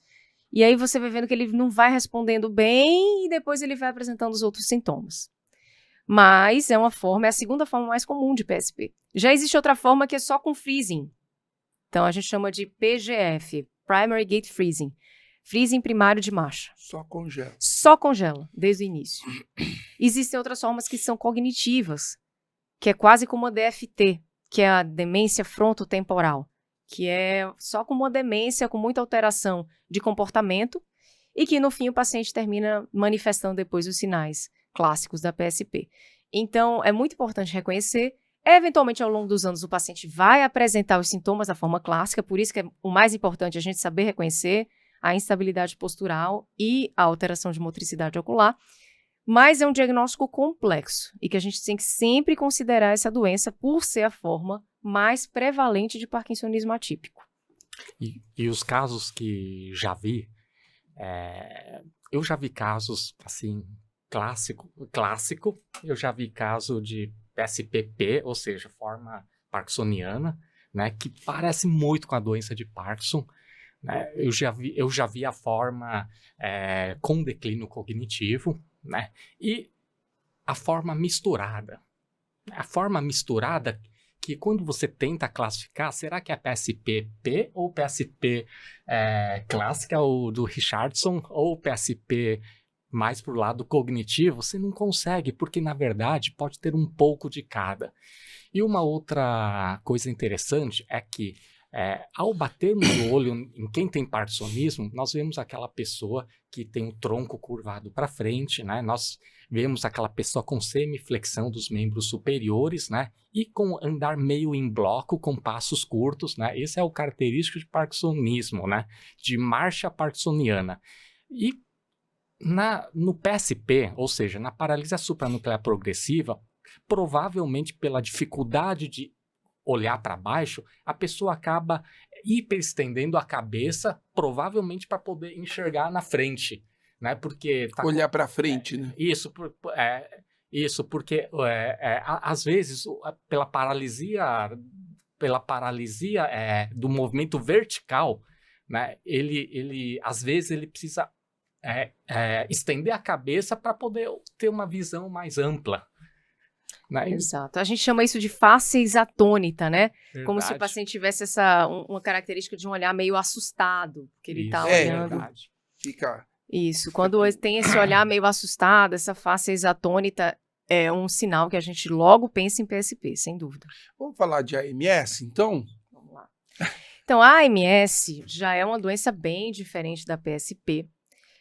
E aí você vai vendo que ele não vai respondendo bem e depois ele vai apresentando os outros sintomas. Mas é a segunda forma mais comum de PSP. Já existe outra forma que é só com freezing. Então a gente chama de PGF, Primary Gate Freezing. Freezing primário de marcha. Só congela. Só congela, desde o início. Existem outras formas que são cognitivas, que é quase como a DFT, que é a demência frontotemporal, que é só como uma demência com muita alteração de comportamento e que, no fim, o paciente termina manifestando depois os sinais clássicos da PSP. Então, é muito importante reconhecer. Eventualmente, ao longo dos anos, o paciente vai apresentar os sintomas da forma clássica, por isso que é o mais importante a gente saber reconhecer a instabilidade postural e a alteração de motricidade ocular, mas é um diagnóstico complexo e que a gente tem que sempre considerar essa doença por ser a forma mais prevalente de parkinsonismo atípico. E os casos que já vi, eu já vi casos, assim, clássico, eu já vi caso de PSP-P, ou seja, forma parkinsoniana, né, que parece muito com a doença de Parkinson. Né? Eu já vi a forma com declínio cognitivo, né? E a forma misturada. A forma misturada que quando você tenta classificar, será que é PSP-P ou PSP clássica, ou do Richardson, ou PSP mais para o lado cognitivo? Você não consegue, porque na verdade pode ter um pouco de cada. E uma outra coisa interessante é que ao batermos o olho em quem tem parkinsonismo, nós vemos aquela pessoa que tem o tronco curvado para frente, né? Nós vemos aquela pessoa com semiflexão dos membros superiores, né? E com andar meio em bloco, com passos curtos, né? Esse é o característico de parkinsonismo, né? De marcha parkinsoniana. E no PSP, ou seja, na paralisia supranuclear progressiva, provavelmente pela dificuldade de olhar para baixo, a pessoa acaba hiperestendendo a cabeça, provavelmente para poder enxergar na frente, né? Porque olhar para frente, né? Isso, porque às vezes pela paralisia do movimento vertical, né? Ele às vezes ele precisa estender a cabeça para poder ter uma visão mais ampla. Né? Exato. A gente chama isso de face isatônica, né? Verdade. Como se o paciente tivesse uma característica de um olhar meio assustado, que ele está olhando. Verdade. Isso. Quando tem esse olhar meio assustado, essa face isatônica é um sinal que a gente logo pensa em PSP, sem dúvida. Vamos falar de AMS, então? Vamos lá. Então, a AMS já é uma doença bem diferente da PSP.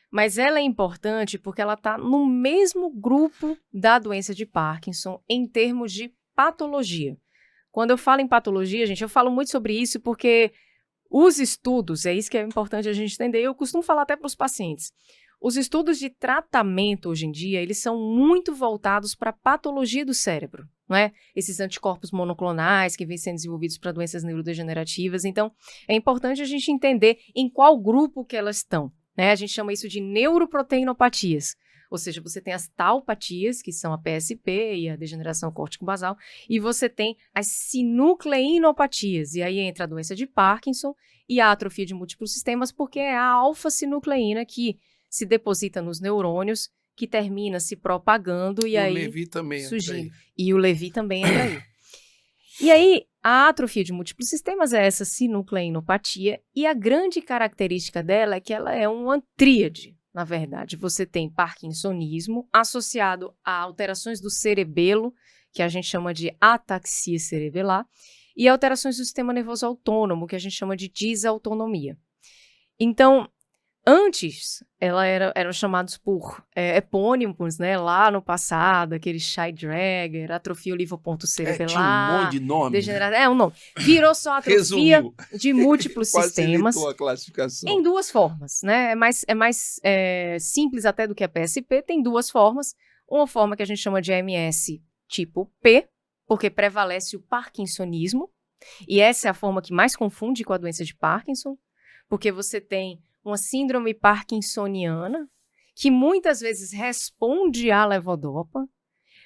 Mas ela é importante porque ela está no mesmo grupo da doença de Parkinson em termos de patologia. Quando eu falo em patologia, gente, eu falo muito sobre isso porque os estudos, é isso que é importante a gente entender, eu costumo falar até para os pacientes. Os estudos de tratamento hoje em dia, eles são muito voltados para a patologia do cérebro, não é? Esses anticorpos monoclonais que vêm sendo desenvolvidos para doenças neurodegenerativas. Então, é importante a gente entender em qual grupo que elas estão, né? A gente chama isso de neuroproteinopatias. Ou seja, você tem as taupatias, que são a PSP e a degeneração córtico-basal, e você tem as sinucleinopatias, e aí entra a doença de Parkinson e a atrofia de múltiplos sistemas, porque é a alfa-sinucleína que se deposita nos neurônios, que termina se propagando e aí... O Levi também entra aí. E o Levi também entra aí. E aí, a atrofia de múltiplos sistemas é essa sinucleinopatia, e a grande característica dela é que ela é uma tríade. Na verdade, você tem parkinsonismo associado a alterações do cerebelo, que a gente chama de ataxia cerebelar, e alterações do sistema nervoso autônomo, que a gente chama de disautonomia. Então, antes, eram chamados por epônimos, né, lá no passado, aquele Scheidegger, atrofia olivopontocerebelar. Tinha um monte de nome. É um nome. Virou só atrofia de múltiplos sistemas. Facilitou a classificação. Em duas formas, né? É mais simples até do que a PSP, tem duas formas. Uma forma que a gente chama de AMS tipo P, porque prevalece o parkinsonismo, e essa é a forma que mais confunde com a doença de Parkinson, porque você tem uma síndrome parkinsoniana, que muitas vezes responde à levodopa.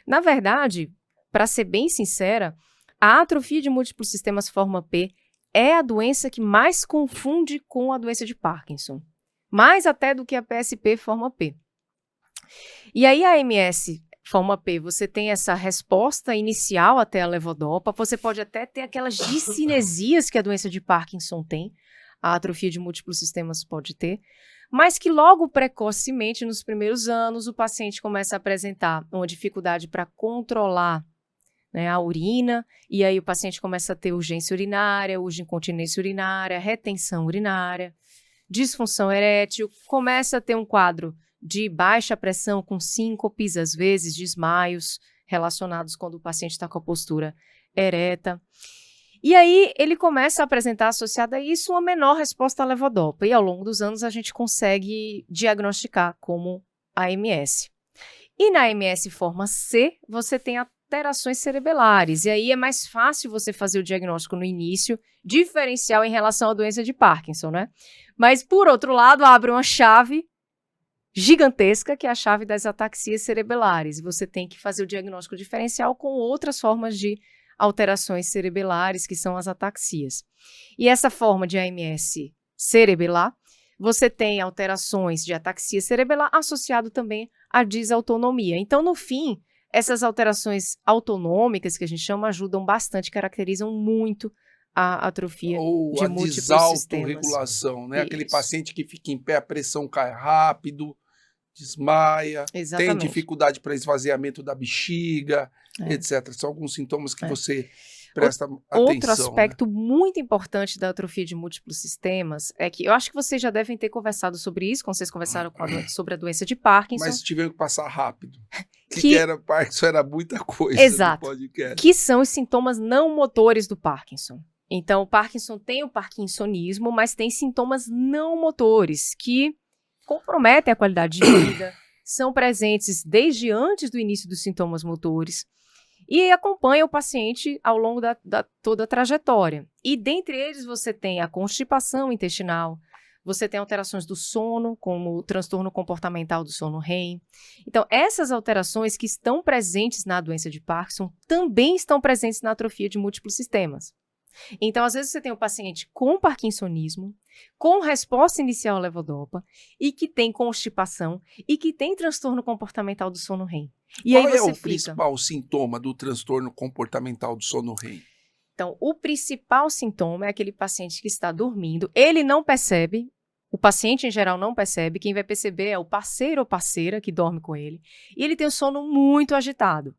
Na verdade, para ser bem sincera, a atrofia de múltiplos sistemas forma P é a doença que mais confunde com a doença de Parkinson. Mais até do que a PSP forma P. E aí a AMS forma P, você tem essa resposta inicial até a levodopa, você pode até ter aquelas discinesias que a doença de Parkinson tem, a atrofia de múltiplos sistemas pode ter, mas que logo precocemente, nos primeiros anos, o paciente começa a apresentar uma dificuldade para controlar, né, a urina, e aí o paciente começa a ter urgência urinária, incontinência urinária, retenção urinária, disfunção erétil, começa a ter um quadro de baixa pressão com síncopes, às vezes desmaios, relacionados quando o paciente está com a postura ereta. E aí ele começa a apresentar, associada a isso, uma menor resposta à levodopa. E ao longo dos anos a gente consegue diagnosticar como AMS. E na AMS forma C, você tem alterações cerebelares. E aí é mais fácil você fazer o diagnóstico no início, diferencial em relação à doença de Parkinson, né? Mas, por outro lado, abre uma chave gigantesca, que é a chave das ataxias cerebelares. E você tem que fazer o diagnóstico diferencial com outras formas de alterações cerebelares, que são as ataxias. E essa forma de AMS cerebelar, você tem alterações de ataxia cerebelar associado também à disautonomia. Então, no fim, essas alterações autonômicas, que a gente chama, ajudam bastante, caracterizam muito a atrofia de múltiplos sistemas. Ou a desautorregulação, né? Aquele paciente que fica em pé, a pressão cai rápido, desmaia, tem dificuldade para esvaziamento da bexiga, etc. São alguns sintomas que você presta atenção. Outro aspecto muito importante da atrofia de múltiplos sistemas é que eu acho que vocês já devem ter conversado sobre isso, quando vocês conversaram sobre a doença de Parkinson. Mas tiveram que passar rápido. Que era Parkinson, era muita coisa. Exato. No podcast. Que são os sintomas não motores do Parkinson. Então, o Parkinson tem o parkinsonismo, mas tem sintomas não motores que comprometem a qualidade de vida, são presentes desde antes do início dos sintomas motores e acompanham o paciente ao longo da toda a trajetória. E dentre eles você tem a constipação intestinal, você tem alterações do sono, como o transtorno comportamental do sono REM. Então, essas alterações que estão presentes na doença de Parkinson também estão presentes na atrofia de múltiplos sistemas. Então, às vezes você tem um paciente com parkinsonismo, com resposta inicial à levodopa, e que tem constipação, e que tem transtorno comportamental do sono REM. E Qual aí é o principal sintoma do transtorno comportamental do sono REM? Então, o principal sintoma é aquele paciente que está dormindo, ele não percebe, o paciente em geral não percebe, quem vai perceber é o parceiro ou parceira que dorme com ele, e ele tem o sono muito agitado.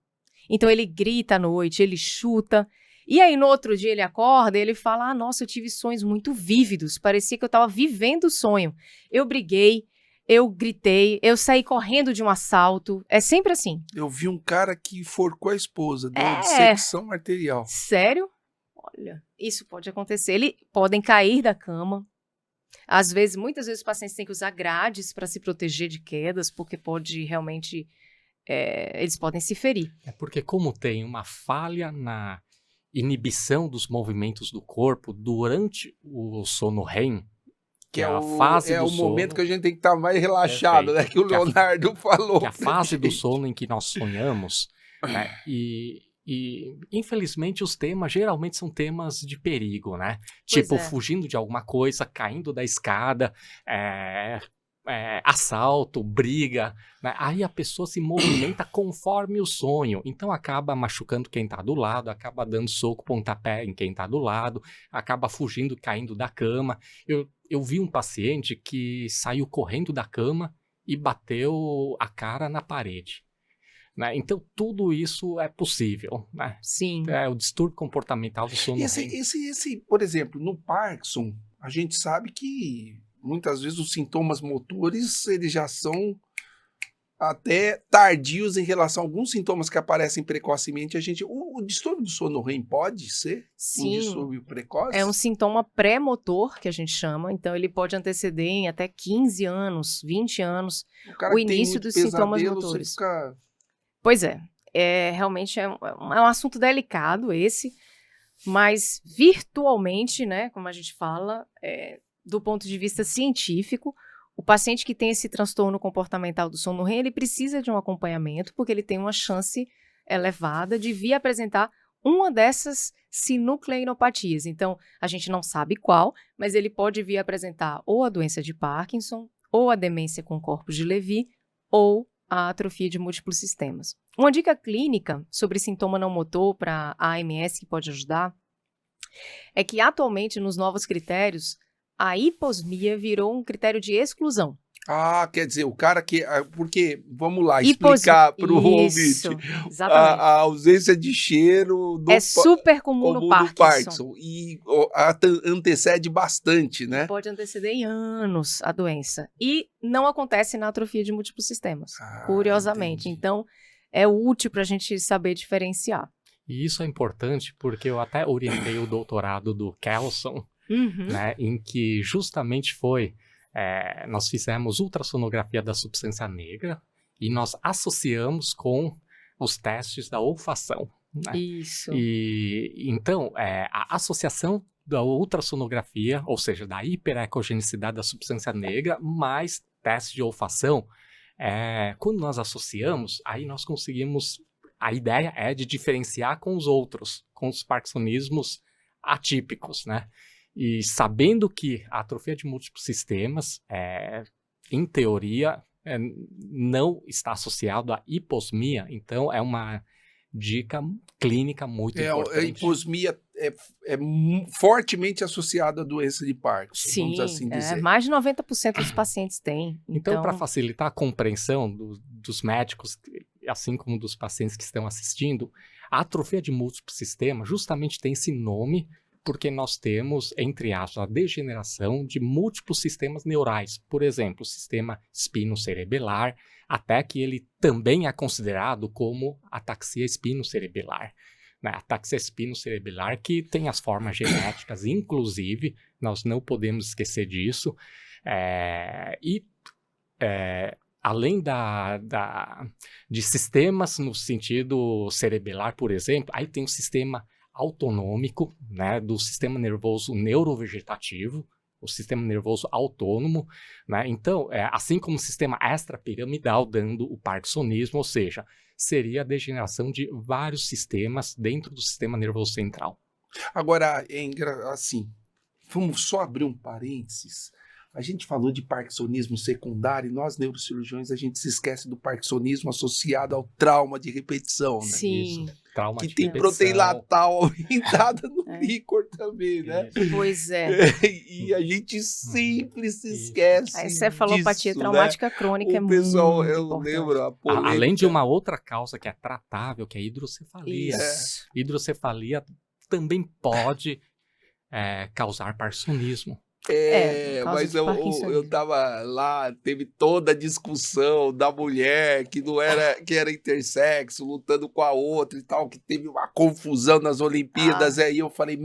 Então, ele grita à noite, ele chuta. E aí, no outro dia, ele acorda e ele fala, nossa, eu tive sonhos muito vívidos, parecia que eu estava vivendo o sonho. Eu briguei, eu gritei, eu saí correndo de um assalto, é sempre assim. Eu vi um cara que enforcou a esposa, deu dissecção arterial. Sério? Olha, isso pode acontecer. Eles podem cair da cama. Às vezes, muitas vezes, os pacientes têm que usar grades para se proteger de quedas, porque pode realmente, eles podem se ferir. É porque como tem uma falha na inibição dos movimentos do corpo durante o sono REM, que é a fase do o sono, momento que a gente tem que estar mais relaxado, né? Que o Leonardo falou. que é a fase do sono em que nós sonhamos, né? E infelizmente os temas geralmente são temas de perigo, né? Pois Tipo, é. fugindo de alguma coisa, caindo da escada, assalto, briga, né? Aí a pessoa se movimenta conforme o sonho, então acaba machucando quem tá do lado, acaba dando soco, pontapé em quem tá do lado, acaba fugindo, caindo da cama. Eu vi um paciente que saiu correndo da cama e bateu a cara na parede. Né? Então, tudo isso é possível. Né? Sim. É o distúrbio comportamental do sono REM. Por exemplo, no Parkinson, a gente sabe que muitas vezes os sintomas motores eles já são até tardios em relação a alguns sintomas que aparecem precocemente. O distúrbio do sono REM pode ser um Sim. distúrbio precoce? É um sintoma pré-motor, que a gente chama, então ele pode anteceder em até 15 anos, 20 anos, cara o que tem início muito dos sintomas pesadelo, você motores. fica... Pois é, realmente é um assunto delicado esse, mas virtualmente, né, como a gente fala, do ponto de vista científico, o paciente que tem esse transtorno comportamental do sono REM, ele precisa de um acompanhamento, porque ele tem uma chance elevada de vir apresentar uma dessas sinucleinopatias. Então, a gente não sabe qual, mas ele pode vir apresentar ou a doença de Parkinson, ou a demência com corpos de Levy, ou a atrofia de múltiplos sistemas. Uma dica clínica sobre sintoma não motor para a AMS que pode ajudar é que atualmente nos novos critérios a hiposmia virou um critério de exclusão. Ah, quer dizer, o cara que... Porque, vamos lá, explicar para o ouvinte. Exatamente. A ausência de cheiro é super comum no Parkinson. E antecede bastante, né? E pode anteceder em anos a doença. E não acontece na atrofia de múltiplos sistemas, curiosamente. Entendi. Então, é útil para a gente saber diferenciar. E isso é importante porque eu até orientei o doutorado do Kelson, né, em que justamente nós fizemos ultrassonografia da substância negra e nós associamos com os testes da olfação. Né? Isso. E então, a associação da ultrassonografia, ou seja, da hiperecogenicidade da substância negra, mais teste de olfação, quando nós associamos, aí nós conseguimos... A ideia é de diferenciar com os outros, com os parkinsonismos atípicos, né? E sabendo que a atrofia de múltiplos sistemas, em teoria, não está associado à hiposmia, então é uma dica clínica muito importante. A hiposmia é fortemente associada à doença de Parkinson, Sim, vamos assim dizer. Mais de 90% dos pacientes têm. Então, para facilitar a compreensão dos médicos, assim como dos pacientes que estão assistindo, a atrofia de múltiplos sistemas justamente tem esse nome porque nós temos, entre aspas, a degeneração de múltiplos sistemas neurais. Por exemplo, o sistema espinocerebelar, até que ele também é considerado como ataxia espinocerebelar. Né? Ataxia espinocerebelar que tem as formas genéticas, inclusive, nós não podemos esquecer disso. Além de sistemas no sentido cerebelar, por exemplo, aí tem o sistema autonômico, né, do sistema nervoso neurovegetativo, o sistema nervoso autônomo, né? Então, assim como o sistema extrapiramidal, dando o parkinsonismo, ou seja, seria a degeneração de vários sistemas dentro do sistema nervoso central. Agora, assim, vamos só abrir um parênteses. A gente falou de parkinsonismo secundário e nós, neurocirurgiões, a gente se esquece do parkinsonismo associado ao trauma de repetição, né? Sim. Isso. Trauma que de tem repetição. proteína latal aumentada no líquor também, né? Pois é. E a gente sempre se esquece A encefalopatia disso, traumática né? crônica O pessoal, muito eu importante. lembro a polêmica. Além de uma outra causa que é tratável, que é a hidrocefalia. Isso. Hidrocefalia também pode causar parkinsonismo. Por causa Mas de eu parkinsonismo. tava lá, teve toda a discussão da mulher que não era, que era intersexo, lutando com a outra e tal, que teve uma confusão nas Olimpíadas. Aí eu falei,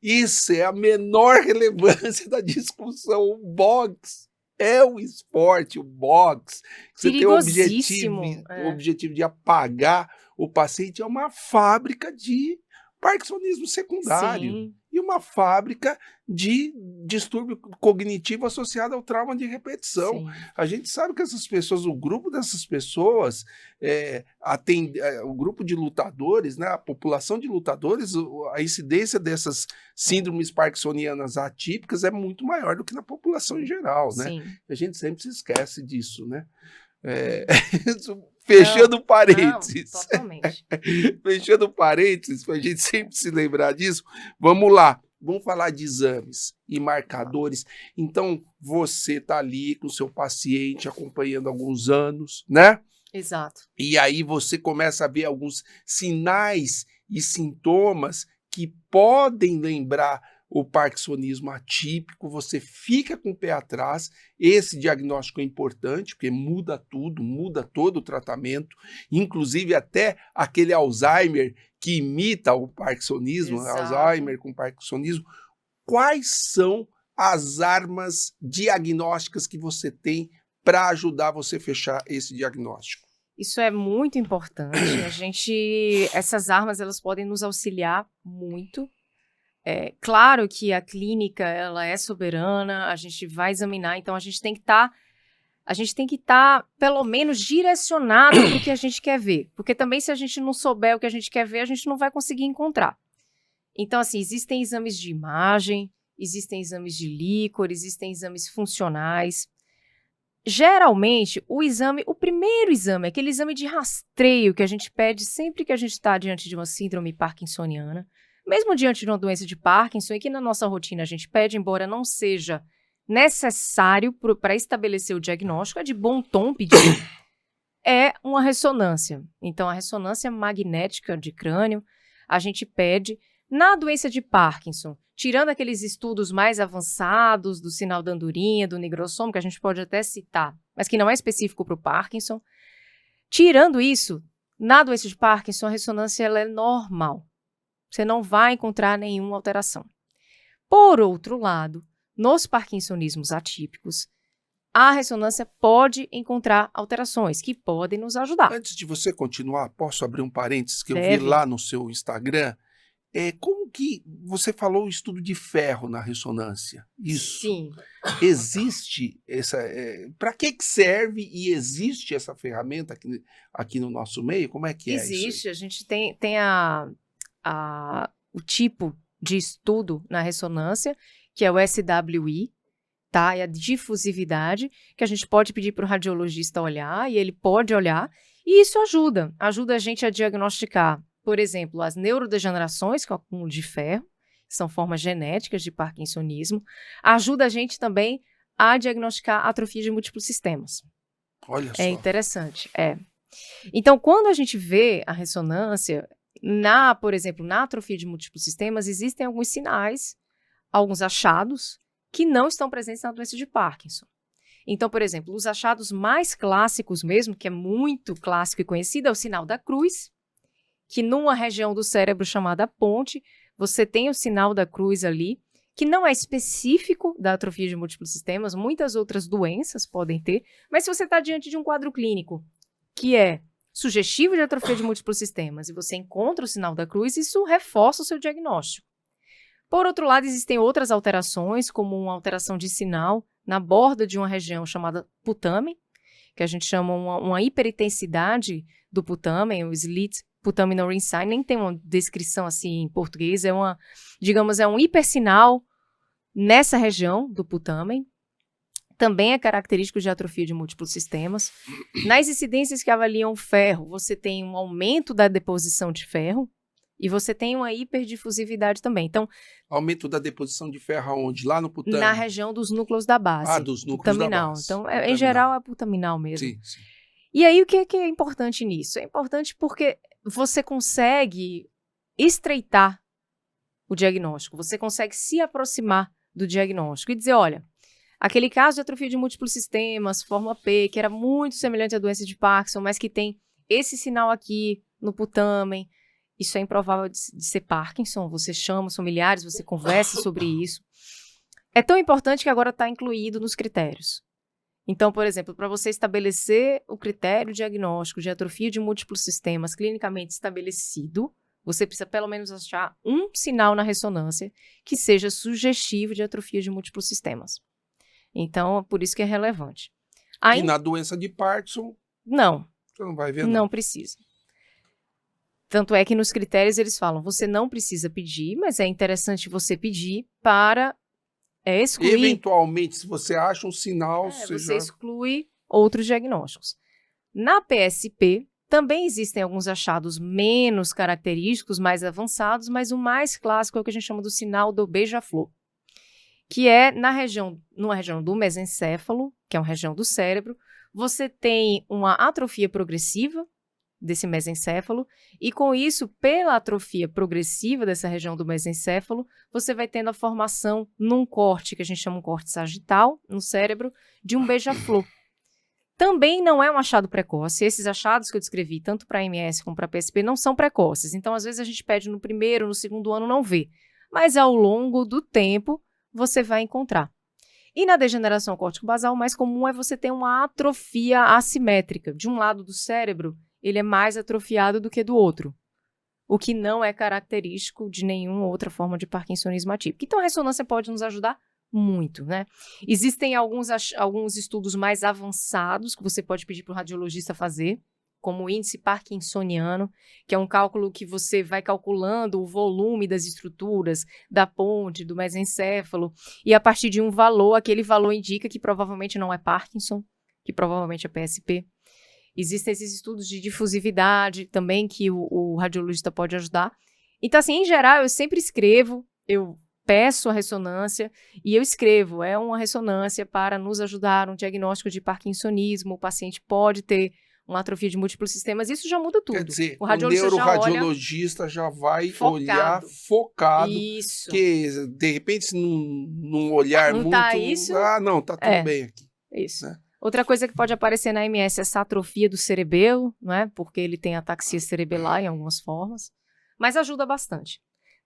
isso é a menor relevância da discussão. O boxe é o esporte, o boxe. Você tem Perigosíssimo. o objetivo de apagar o paciente, é uma fábrica de parkinsonismo secundário. Sim. E uma fábrica de distúrbio cognitivo associado ao trauma de repetição. Sim. A gente sabe que essas pessoas, o grupo dessas pessoas, o grupo de lutadores, né, a população de lutadores, a incidência dessas síndromes parkinsonianas atípicas é muito maior do que na população em geral, né? Sim. A gente sempre se esquece disso, né? Fechando parênteses. Não, totalmente. Fechando parênteses, para a gente sempre se lembrar disso, vamos lá. Vamos falar de exames e marcadores. Então, você está ali com o seu paciente acompanhando há alguns anos, né? Exato. E aí você começa a ver alguns sinais e sintomas que podem lembrar o parkinsonismo atípico, você fica com o pé atrás. Esse diagnóstico é importante, porque muda tudo, muda todo o tratamento, inclusive até aquele Alzheimer que imita o parkinsonismo, Exato. Alzheimer com parkinsonismo. Quais são as armas diagnósticas que você tem para ajudar você a fechar esse diagnóstico? Isso é muito importante. Essas armas, elas podem nos auxiliar muito. Claro que a clínica, ela é soberana, a gente vai examinar, então a gente tem que estar pelo menos direcionado para o que a gente quer ver, porque também se a gente não souber o que a gente quer ver, a gente não vai conseguir encontrar. Então, assim, existem exames de imagem, existem exames de líquor, existem exames funcionais. Geralmente, o primeiro exame, aquele exame de rastreio que a gente pede sempre que a gente está diante de uma síndrome parkinsoniana, mesmo diante de uma doença de Parkinson, e que na nossa rotina a gente pede, embora não seja necessário para estabelecer o diagnóstico, é de bom tom pedir, é uma ressonância. Então, a ressonância magnética de crânio, a gente pede na doença de Parkinson, tirando aqueles estudos mais avançados do sinal da andorinha, do nigrossomo, que a gente pode até citar, mas que não é específico para o Parkinson. Tirando isso, na doença de Parkinson, a ressonância ela é normal. Você não vai encontrar nenhuma alteração. Por outro lado, nos parkinsonismos atípicos, a ressonância pode encontrar alterações que podem nos ajudar. Antes de você continuar, posso abrir um parênteses que eu vi Deve. lá no seu Instagram? Como que você falou o estudo de ferro na ressonância? Isso. Sim. Existe essa... Para que serve e existe essa ferramenta aqui no nosso meio? Como é que é isso? Existe. A gente tem o tipo de estudo na ressonância, que é o SWI, tá? É a difusividade, que a gente pode pedir para o radiologista olhar, e ele pode olhar, e isso ajuda a gente a diagnosticar, por exemplo, as neurodegenerações, que é o acúmulo de ferro, que são formas genéticas de parkinsonismo, ajuda a gente também a diagnosticar atrofia de múltiplos sistemas. Olha só. É interessante, Então, quando a gente vê a ressonância, por exemplo, na atrofia de múltiplos sistemas, existem alguns sinais, alguns achados, que não estão presentes na doença de Parkinson. Então, por exemplo, os achados mais clássicos mesmo, que é muito clássico e conhecido, é o sinal da cruz, que numa região do cérebro chamada ponte, você tem o sinal da cruz ali, que não é específico da atrofia de múltiplos sistemas, muitas outras doenças podem ter, mas se você está diante de um quadro clínico que é sugestivo de atrofia de múltiplos sistemas e você encontra o sinal da cruz, isso reforça o seu diagnóstico. Por outro lado, existem outras alterações, como uma alteração de sinal na borda de uma região chamada putamen, que a gente chama uma hiperintensidade do putamen, o slit putamen sign, nem tem uma descrição assim em português, é um hipersinal nessa região do putamen. Também é característico de atrofia de múltiplos sistemas. Nas incidências que avaliam ferro, você tem um aumento da deposição de ferro e você tem uma hiperdifusividade também. Então, aumento da deposição de ferro aonde? Lá no putamen? Na região dos núcleos da base. Dos núcleos putaminal. da base. Então, em geral, é putaminal mesmo. Sim, sim. E aí, o que é importante nisso? É importante porque você consegue estreitar o diagnóstico, você consegue se aproximar do diagnóstico e dizer, olha, aquele caso de atrofia de múltiplos sistemas, forma P, que era muito semelhante à doença de Parkinson, mas que tem esse sinal aqui no putamen, isso é improvável de ser Parkinson, você chama os familiares, você conversa sobre isso. É tão importante que agora está incluído nos critérios. Então, por exemplo, para você estabelecer o critério diagnóstico de atrofia de múltiplos sistemas clinicamente estabelecido, você precisa pelo menos achar um sinal na ressonância que seja sugestivo de atrofia de múltiplos sistemas. Então, por isso que é relevante. E na doença de Parkinson, não, você não vai ver não precisa. Tanto é que nos critérios eles falam, você não precisa pedir, mas é interessante você pedir para excluir. Eventualmente, se você acha um sinal, você exclui outros diagnósticos. Na PSP, também existem alguns achados menos característicos, mais avançados, mas o mais clássico é o que a gente chama do sinal do beija-flor, que é numa região do mesencéfalo, que é uma região do cérebro, você tem uma atrofia progressiva desse mesencéfalo, e com isso, pela atrofia progressiva dessa região do mesencéfalo, você vai tendo a formação num corte, que a gente chama um corte sagital, no cérebro, de um beija-flor. Também não é um achado precoce. Esses achados que eu descrevi, tanto para MS como para PSP, não são precoces. Então, às vezes, a gente pede no primeiro, no segundo ano, não vê. Mas, ao longo do tempo, você vai encontrar. E na degeneração córtico-basal, o mais comum é você ter uma atrofia assimétrica. De um lado do cérebro, ele é mais atrofiado do que do outro, o que não é característico de nenhuma outra forma de parkinsonismo atípico. Então, a ressonância pode nos ajudar muito, né? Existem alguns estudos mais avançados que você pode pedir para o radiologista fazer, como o índice parkinsoniano, que é um cálculo que você vai calculando o volume das estruturas, da ponte, do mesencéfalo, e a partir de um valor, aquele valor indica que provavelmente não é Parkinson, que provavelmente é PSP. Existem esses estudos de difusividade também que o radiologista pode ajudar. Então, assim, em geral, eu sempre escrevo, eu peço a ressonância e eu escrevo, é uma ressonância para nos ajudar no diagnóstico de parkinsonismo, o paciente pode ter uma atrofia de múltiplos sistemas, isso já muda tudo. Quer dizer, o neuroradiologista já vai olhar focado. Isso. Que, de repente, se não olhar não muito... Tá isso, não, tá tudo bem aqui. Isso. Né? Outra coisa que pode aparecer na MS é essa atrofia do cerebelo, não é? Porque ele tem ataxia cerebelar em algumas formas, mas ajuda bastante.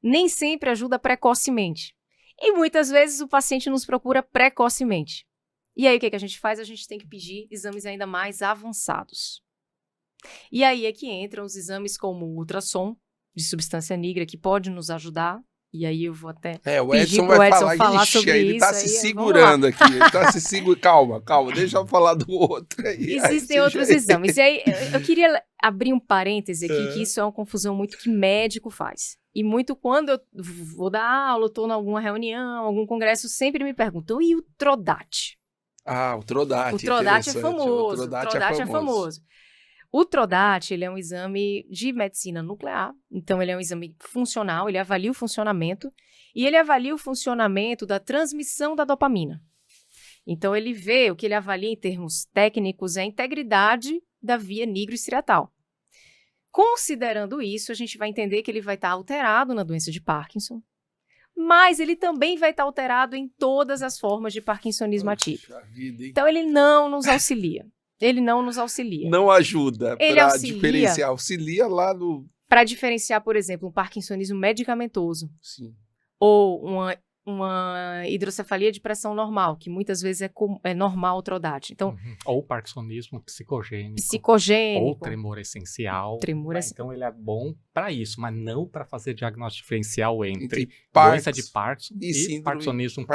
Nem sempre ajuda precocemente. E muitas vezes o paciente nos procura precocemente. E aí o que a gente faz? A gente tem que pedir exames ainda mais avançados. E aí é que entram os exames como o ultrassom de substância negra, que pode nos ajudar. E aí eu vou até o Edson vai falar sobre ele isso. Tá se segurando aqui. Ele tá se segurando. Calma. Deixa eu falar do outro aí. Existem outros exames. E aí eu queria abrir um parêntese aqui, que isso é uma confusão muito que médico faz. E muito quando eu vou dar aula, estou em alguma reunião, algum congresso, sempre me perguntam, e o TRODAT? O TRODAT. O TRODAT é famoso. O TRODAT é famoso. O TRODAT, ele é um exame de medicina nuclear, então ele é um exame funcional, ele avalia o funcionamento, e ele avalia o funcionamento da transmissão da dopamina. Então ele vê, o que ele avalia em termos técnicos é a integridade da via nigro-estriatal. Considerando isso, a gente vai entender que ele vai estar alterado na doença de Parkinson, mas ele também vai estar alterado em todas as formas de parkinsonismo atípico. Então ele não nos auxilia. Ele não nos auxilia. Não ajuda para diferenciar. Auxilia lá no... Para diferenciar, por exemplo, um parkinsonismo medicamentoso. Sim. Ou uma hidrocefalia de pressão normal, que muitas vezes é normal o TRODAT. Então, ou parkinsonismo psicogênico. Ou tremor essencial. Então ele é bom para isso, mas não para fazer diagnóstico diferencial entre doença de Parkinson e parkinsonismo.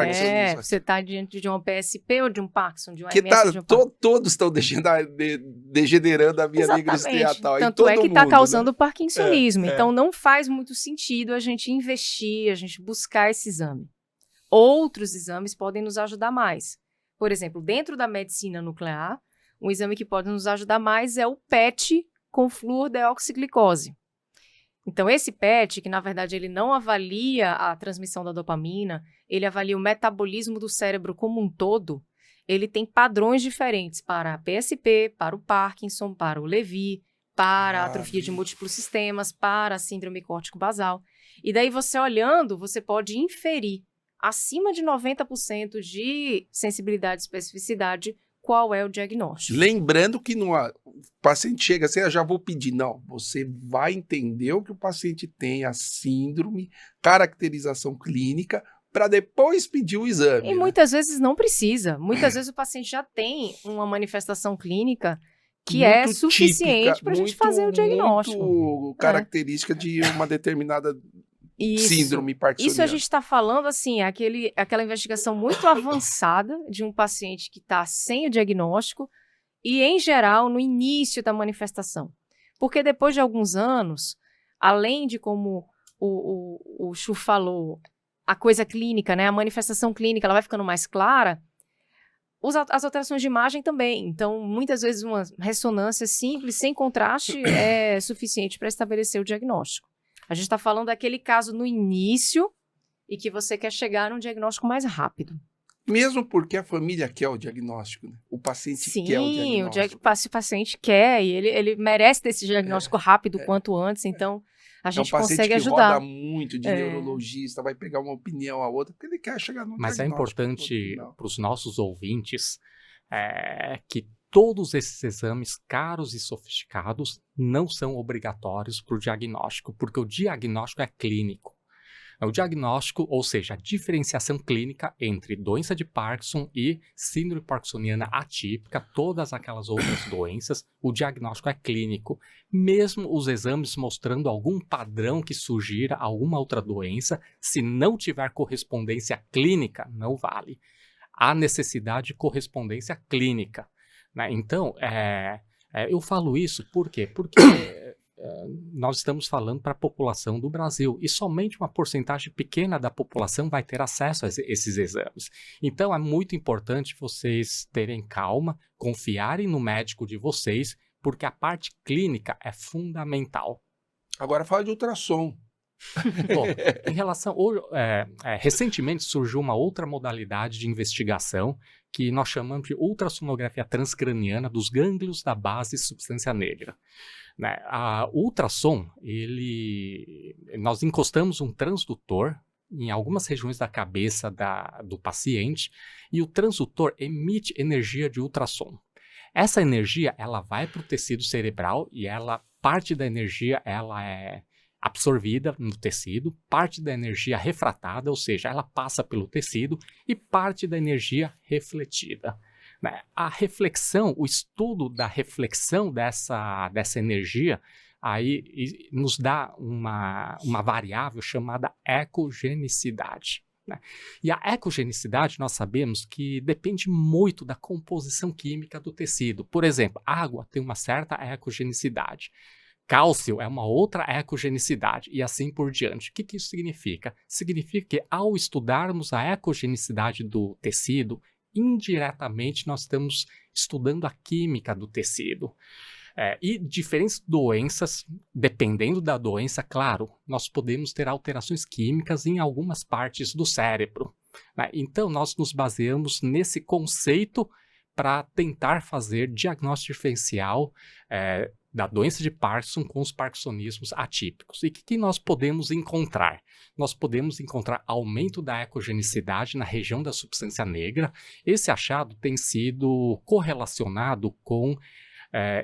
Você está diante de uma PSP ou de um Parkinson, de uma MS, de um Parkinson. Todos estão degenerando a via nigro-estriatal. Tanto é que está causando parkinsonismo. Então não faz muito sentido a gente investir, a gente buscar esse exame. Outros exames podem nos ajudar mais. Por exemplo, dentro da medicina nuclear, um exame que pode nos ajudar mais é o PET com fluordeoxiglicose. Então, esse PET, que na verdade ele não avalia a transmissão da dopamina, ele avalia o metabolismo do cérebro como um todo, ele tem padrões diferentes para a PSP, para o Parkinson, para o Lewy, para a atrofia de múltiplos sistemas, para a síndrome córtico-basal. E daí você olhando, você pode inferir acima de 90% de sensibilidade e especificidade, qual é o diagnóstico. Lembrando que o paciente chega assim, eu já vou pedir. Não, você vai entender o que o paciente tem, a síndrome, caracterização clínica, para depois pedir o exame. E muitas vezes não precisa. Muitas vezes o paciente já tem uma manifestação clínica que muito é suficiente para a gente fazer o diagnóstico. Muito característica de uma determinada síndrome parkinsoniana. Isso a gente está falando, assim, aquela investigação muito avançada de um paciente que está sem o diagnóstico e, em geral, no início da manifestação. Porque depois de alguns anos, além de como o Chu falou, a coisa clínica, né, a manifestação clínica, ela vai ficando mais clara, as alterações de imagem também. Então, muitas vezes uma ressonância simples, sem contraste, é suficiente para estabelecer o diagnóstico. A gente está falando daquele caso no início e que você quer chegar num diagnóstico mais rápido. Mesmo porque a família quer o diagnóstico, né? O paciente quer o diagnóstico. Sim, o paciente quer e ele merece ter esse diagnóstico rápido quanto antes, então a gente consegue ajudar. É um paciente que roda muito de neurologista, vai pegar uma opinião a outra, porque ele quer chegar no Mas diagnóstico. É importante para os nossos ouvintes que todos esses exames caros e sofisticados não são obrigatórios para o diagnóstico, porque o diagnóstico é clínico. O diagnóstico, ou seja, a diferenciação clínica entre doença de Parkinson e síndrome parkinsoniana atípica, todas aquelas outras doenças, o diagnóstico é clínico. Mesmo os exames mostrando algum padrão que sugira alguma outra doença, se não tiver correspondência clínica, não vale. Há necessidade de correspondência clínica. Né? Então, eu falo isso por quê? Porque nós estamos falando para a população do Brasil e somente uma porcentagem pequena da população vai ter acesso a esses exames. Então, é muito importante vocês terem calma, confiarem no médico de vocês, porque a parte clínica é fundamental. Agora, fala de ultrassom. Bom, em relação... recentemente surgiu uma outra modalidade de investigação que nós chamamos de ultrassonografia transcraniana dos gânglios da base substância negra. Né? O ultrassom, nós encostamos um transdutor em algumas regiões da cabeça do paciente e o transdutor emite energia de ultrassom. Essa energia ela vai para o tecido cerebral e parte da energia ela é absorvida no tecido, parte da energia refratada, ou seja, ela passa pelo tecido, e parte da energia refletida. A reflexão, o estudo da reflexão dessa energia, aí nos dá uma variável chamada ecogenicidade. E a ecogenicidade, nós sabemos que depende muito da composição química do tecido. Por exemplo, água tem uma certa ecogenicidade. Cálcio é uma outra ecogenicidade e assim por diante. O que isso significa? Significa que ao estudarmos a ecogenicidade do tecido, indiretamente nós estamos estudando a química do tecido. E diferentes doenças, dependendo da doença, claro, nós podemos ter alterações químicas em algumas partes do cérebro. Então, nós nos baseamos nesse conceito para tentar fazer diagnóstico diferencial da doença de Parkinson com os parkinsonismos atípicos. E o que nós podemos encontrar? Nós podemos encontrar aumento da ecogenicidade na região da substância negra. Esse achado tem sido correlacionado com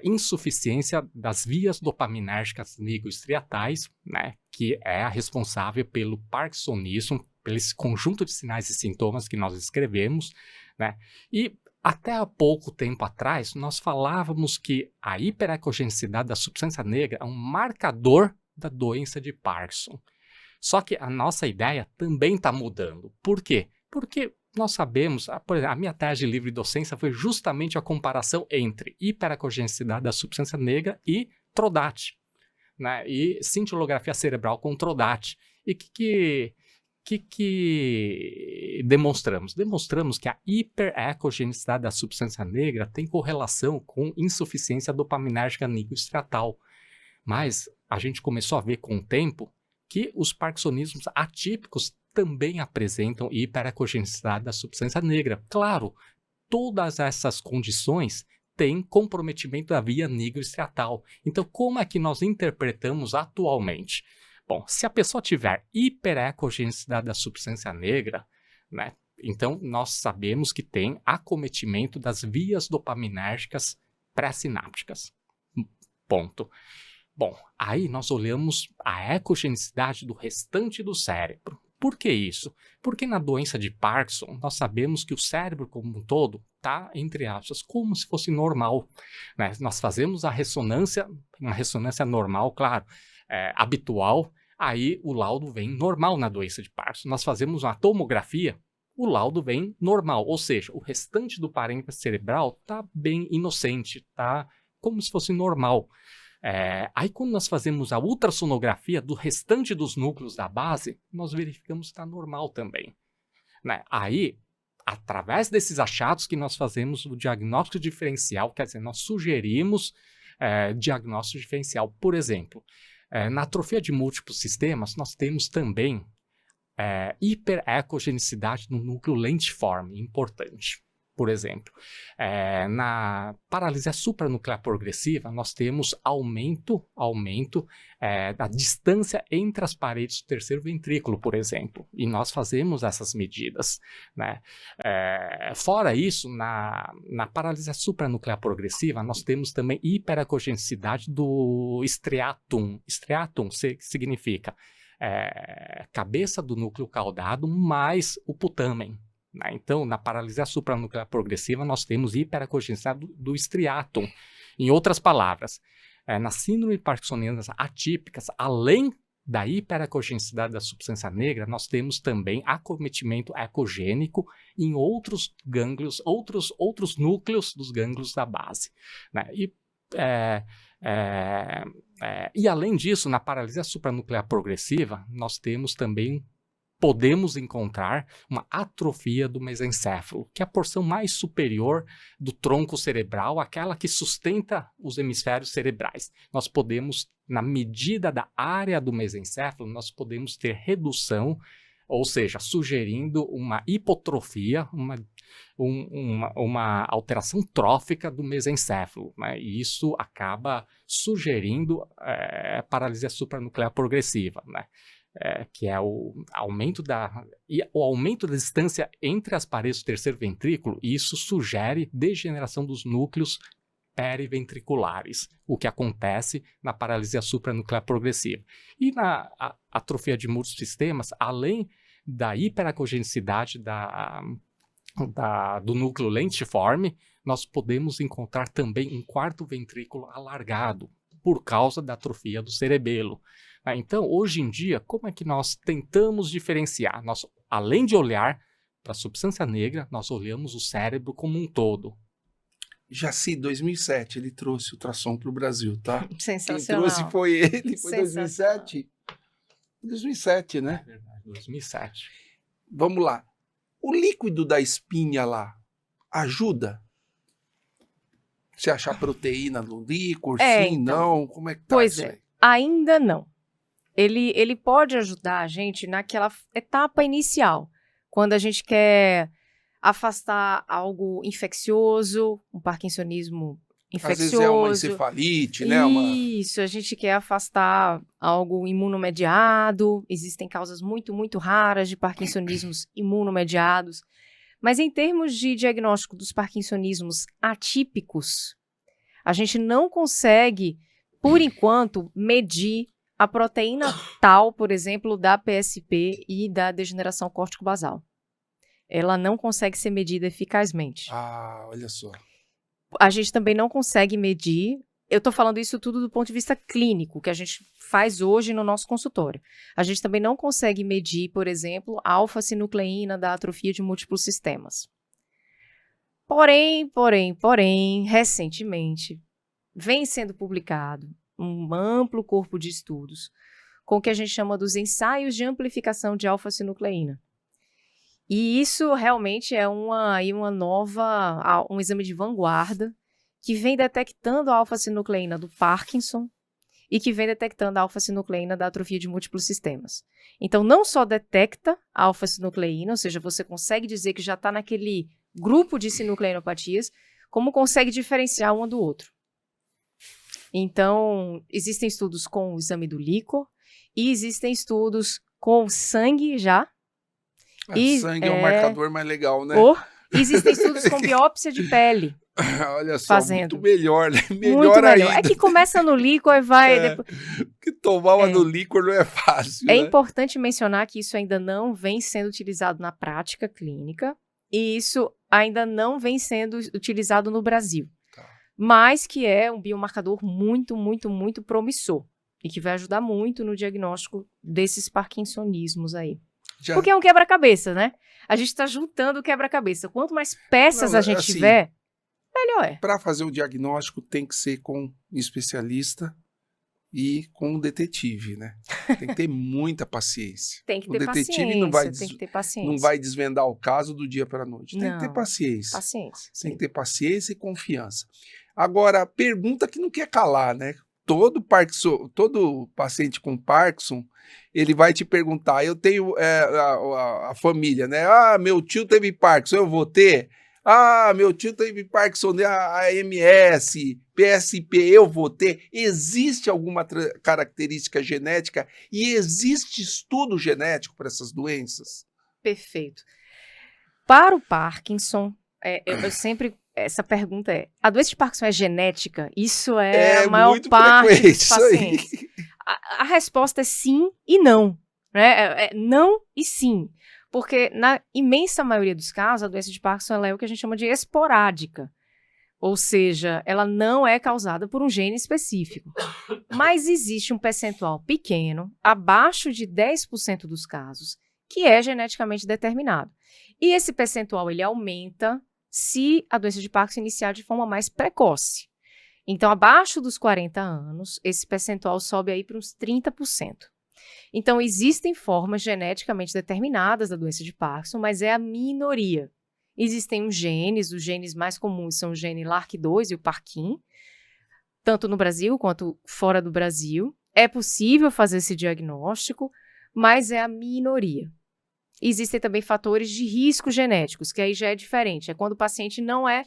insuficiência das vias dopaminérgicas nigrostriatais, né, que é a responsável pelo parkinsonismo, pelo esse conjunto de sinais e sintomas que nós escrevemos, né, e até há pouco tempo atrás, nós falávamos que a hiperecogenicidade da substância negra é um marcador da doença de Parkinson. Só que a nossa ideia também está mudando. Por quê? Porque nós sabemos, por exemplo, a minha tese de livre docência foi justamente a comparação entre hiperecogenicidade da substância negra e TRODAT, né? E cintilografia cerebral com TRODAT. E que demonstramos? Demonstramos que a hiperecogenicidade da substância negra tem correlação com insuficiência dopaminérgica nigrostriatal. Mas a gente começou a ver com o tempo que os parkinsonismos atípicos também apresentam hiperecogenicidade da substância negra. Claro, todas essas condições têm comprometimento da via nigrostriatal. Então, como é que nós interpretamos atualmente? Bom, se a pessoa tiver hiperecogenicidade da substância negra, né? Então, nós sabemos que tem acometimento das vias dopaminérgicas pré-sinápticas. Ponto. Bom, aí nós olhamos a ecogenicidade do restante do cérebro. Por que isso? Porque na doença de Parkinson, nós sabemos que o cérebro como um todo está, entre aspas, como se fosse normal, né? Nós fazemos a ressonância, uma ressonância normal, claro, habitual, aí o laudo vem normal na doença de Parkinson. Nós fazemos uma tomografia, o laudo vem normal, ou seja, o restante do parênquima cerebral está bem inocente, está como se fosse normal. Aí quando nós fazemos a ultrassonografia do restante dos núcleos da base, nós verificamos que está normal também, né? Aí, através desses achados que nós fazemos o diagnóstico diferencial, quer dizer, nós sugerimos diagnóstico diferencial. Por exemplo, na atrofia de múltiplos sistemas, nós temos também hiperecogenicidade no núcleo lentiforme, importante. Por exemplo, na paralisia supranuclear progressiva, nós temos aumento da distância entre as paredes do terceiro ventrículo, por exemplo, e nós fazemos essas medidas, né? Fora isso, na paralisia supranuclear progressiva, nós temos também hiperecogenicidade do striatum. Striatum significa cabeça do núcleo caudado mais o putamen. Então, na paralisia supranuclear progressiva, nós temos hiperacogenicidade do striatum. Em outras palavras, na síndrome parkinsoniana atípicas, além da hiperacogenicidade da substância negra, nós temos também acometimento ecogênico em outros gânglios, outros núcleos dos gânglios da base, né? E além disso, na paralisia supranuclear progressiva, nós temos também podemos encontrar uma atrofia do mesencéfalo, que é a porção mais superior do tronco cerebral, aquela que sustenta os hemisférios cerebrais. Nós podemos, na medida da área do mesencéfalo, nós podemos ter redução, ou seja, sugerindo uma hipotrofia, uma alteração trófica do mesencéfalo, né? E isso acaba sugerindo paralisia supranuclear progressiva, né? Que é o aumento da distância entre as paredes do terceiro ventrículo, e isso sugere degeneração dos núcleos periventriculares, o que acontece na paralisia supranuclear progressiva. E na atrofia de múltiplos sistemas, além da hiperacogenicidade do núcleo lentiforme, nós podemos encontrar também um quarto ventrículo alargado, por causa da atrofia do cerebelo. Então, hoje em dia, como é que nós tentamos diferenciar? Nós, além de olhar para a substância negra, nós olhamos o cérebro como um todo. Jaci, 2007, ele trouxe o ultrassom para o Brasil, tá? Sensacional. Quem trouxe foi ele, foi 2007. 2007, né? É verdade, 2007. Vamos lá. O líquido da espinha lá ajuda? Você achar proteína no líquor? Sim, então, não? Como é que tá pois isso aí? Ainda não. Ele pode ajudar a gente naquela etapa inicial, quando a gente quer afastar algo infeccioso, um parkinsonismo infeccioso. Às vezes é uma encefalite, né? Isso, a gente quer afastar algo imunomediado. Existem causas muito, muito raras de parkinsonismos imunomediados. Mas em termos de diagnóstico dos parkinsonismos atípicos, a gente não consegue, por enquanto, medir a proteína tal, por exemplo, da PSP e da degeneração córtico-basal. Ela não consegue ser medida eficazmente. Ah, olha só. A gente também não consegue medir, eu estou falando isso tudo do ponto de vista clínico, que a gente faz hoje no nosso consultório. A gente também não consegue medir, por exemplo, a alfa-sinucleína da atrofia de múltiplos sistemas. Porém, recentemente, vem sendo publicado um amplo corpo de estudos com o que a gente chama dos ensaios de amplificação de alfa-sinucleína. E isso realmente é um exame de vanguarda que vem detectando a alfa-sinucleína do Parkinson e que vem detectando a alfa-sinucleína da atrofia de múltiplos sistemas. Então, não só detecta a alfa-sinucleína, ou seja, você consegue dizer que já está naquele grupo de sinucleinopatias, como consegue diferenciar um do outro. Então, existem estudos com o exame do líquor e existem estudos com sangue já, Sangue é um marcador mais legal, né? Existem estudos com biópsia de pele. Olha só, fazendo. muito melhor, né? Muito melhor. Ainda. É que começa no líquor e vai... Porque tomar no líquor não é fácil, É né? importante mencionar que isso ainda não vem sendo utilizado na prática clínica e isso ainda não vem sendo utilizado no Brasil. Tá. Mas que é um biomarcador muito, muito, muito promissor e que vai ajudar muito no diagnóstico desses parkinsonismos aí. Porque é um quebra-cabeça, né? A gente está juntando o quebra-cabeça. Quanto mais peças a gente tiver, melhor é. Para fazer o diagnóstico tem que ser com especialista e com um detetive, né? Tem que ter muita paciência. Tem que ter o detetive paciência, tem que ter paciência. não vai desvendar o caso do dia para a noite. Tem que ter paciência. Paciência. Tem que ter paciência e confiança. Agora, pergunta que não quer calar, né? Todo paciente com Parkinson, ele vai te perguntar, eu tenho a família, né? Ah, meu tio teve Parkinson, eu vou ter? Ah, meu tio teve Parkinson, a AMS, PSP, eu vou ter? Existe alguma característica genética e existe estudo genético para essas doenças? Perfeito. Para o Parkinson, eu sempre... Essa pergunta a doença de Parkinson é genética? Isso é a maior parte dos pacientes. A resposta é sim e não. Né? Não e sim. Porque na imensa maioria dos casos, a doença de Parkinson ela é o que a gente chama de esporádica. Ou seja, ela não é causada por um gene específico. Mas existe um percentual pequeno, abaixo de 10% dos casos, que é geneticamente determinado. E esse percentual ele aumenta se a doença de Parkinson iniciar de forma mais precoce. Então, abaixo dos 40 anos, esse percentual sobe aí para uns 30%. Então, existem formas geneticamente determinadas da doença de Parkinson, mas é a minoria. Existem os genes mais comuns são o gene LARC2 e o Parkin, tanto no Brasil quanto fora do Brasil. É possível fazer esse diagnóstico, mas é a minoria. Existem também fatores de risco genéticos, que aí já é diferente. É quando o paciente não é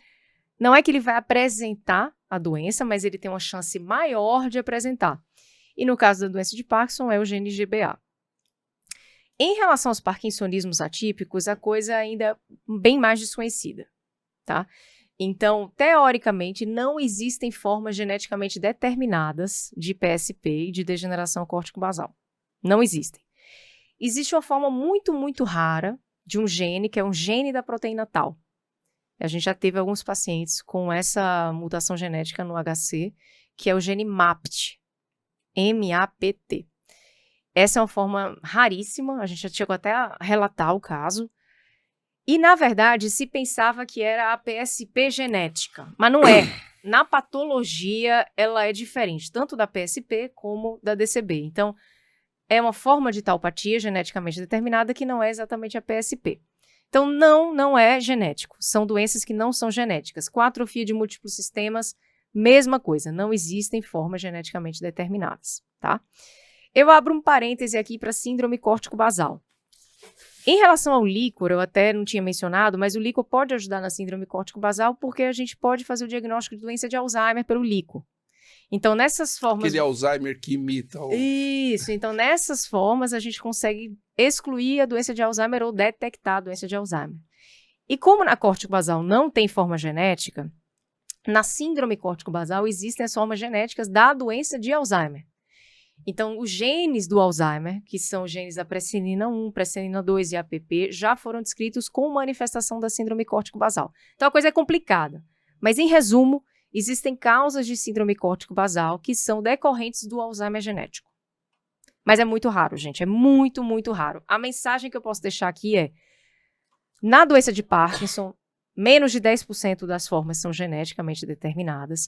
que ele vai apresentar a doença, mas ele tem uma chance maior de apresentar. E no caso da doença de Parkinson, é o gene GBA. Em relação aos parkinsonismos atípicos, a coisa ainda é bem mais desconhecida, tá? Então, teoricamente, não existem formas geneticamente determinadas de PSP e de degeneração córtico-basal. Não existem. Existe uma forma muito, muito rara de um gene, que é um gene da proteína tal. A gente já teve alguns pacientes com essa mutação genética no HC, que é o gene MAPT. M-A-P-T. Essa é uma forma raríssima, a gente já chegou até a relatar o caso. E, na verdade, se pensava que era a PSP genética, mas não é. Na patologia, ela é diferente, tanto da PSP como da DCB. Então, é uma forma de taupatia geneticamente determinada que não é exatamente a PSP. Então, não é genético. São doenças que não são genéticas. Com a atrofia de múltiplos sistemas, mesma coisa. Não existem formas geneticamente determinadas, tá? Eu abro um parêntese aqui para síndrome córtico-basal. Em relação ao líquor, eu até não tinha mencionado, mas o líquor pode ajudar na síndrome córtico-basal porque a gente pode fazer o diagnóstico de doença de Alzheimer pelo líquor. Então, nessas formas... Aquele Alzheimer que imita o... Isso, então nessas formas a gente consegue excluir a doença de Alzheimer ou detectar a doença de Alzheimer. E como na córtico-basal não tem forma genética, na síndrome córtico-basal existem as formas genéticas da doença de Alzheimer. Então, os genes do Alzheimer, que são os genes da presenina 1, presenina 2 e APP, já foram descritos com manifestação da síndrome córtico-basal. Então, a coisa é complicada. Mas, em resumo, existem causas de síndrome córtico-basal que são decorrentes do Alzheimer genético. Mas é muito raro, gente. É muito, muito raro. A mensagem que eu posso deixar aqui é, na doença de Parkinson, menos de 10% das formas são geneticamente determinadas.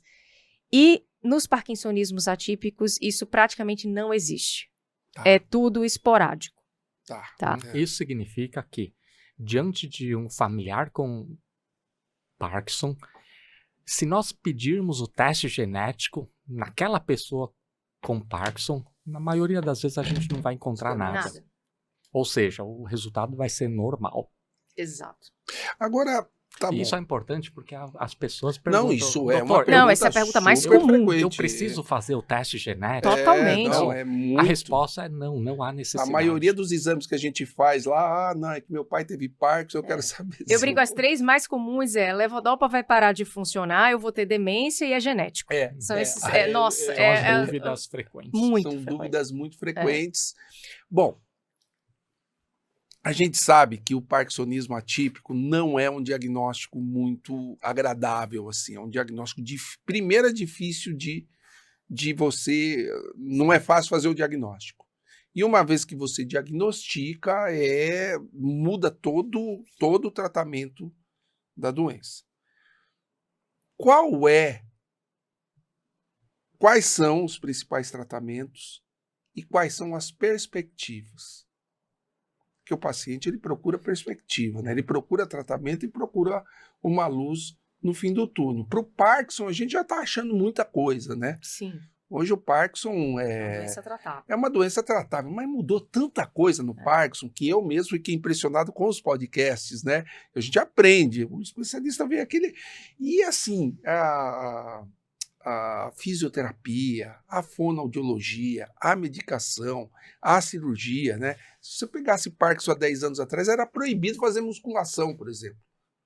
E nos parkinsonismos atípicos, isso praticamente não existe. Tá. É tudo esporádico. Tá. Isso significa que, diante de um familiar com Parkinson, se nós pedirmos o teste genético naquela pessoa com Parkinson, na maioria das vezes a gente não vai encontrar nada. Ou seja, o resultado vai ser normal. Exato. Agora, Tá bom. Isso é importante porque as pessoas perguntam... Não, isso é uma "Doutor, pergunta Não, essa é a pergunta mais super comum. frequente. eu preciso fazer o teste genético?" Totalmente. Não, é muito. A resposta é não há A necessidade. maioria dos exames que a gente faz lá, não, é que meu pai teve Parkinson, eu quero saber. Eu brinco, as 3 mais comuns a levodopa vai parar de funcionar, eu vou ter demência e é genético. São esses, nossa, São as dúvidas frequentes. muito São frequente. dúvidas muito frequentes. Bom, a gente sabe que o parkinsonismo atípico não é um diagnóstico muito agradável, assim, é um diagnóstico primeiro é difícil de você, não é fácil fazer o diagnóstico. E uma vez que você diagnostica, muda todo o tratamento da doença. Quais são os principais tratamentos e quais são as perspectivas? Porque o paciente ele procura perspectiva, né? Ele procura tratamento e procura uma luz no fim do túnel. Para o Parkinson, a gente já está achando muita coisa, né? Sim, Hoje o Parkinson doença tratável. é uma doença tratável, mas mudou tanta coisa no Parkinson que eu mesmo fiquei impressionado com os podcasts, né? A gente aprende, o especialista vê aquele... E assim, a fisioterapia, a fonoaudiologia, a medicação, a cirurgia, né? Se você pegasse Parkinson há 10 anos atrás, era proibido fazer musculação, por exemplo.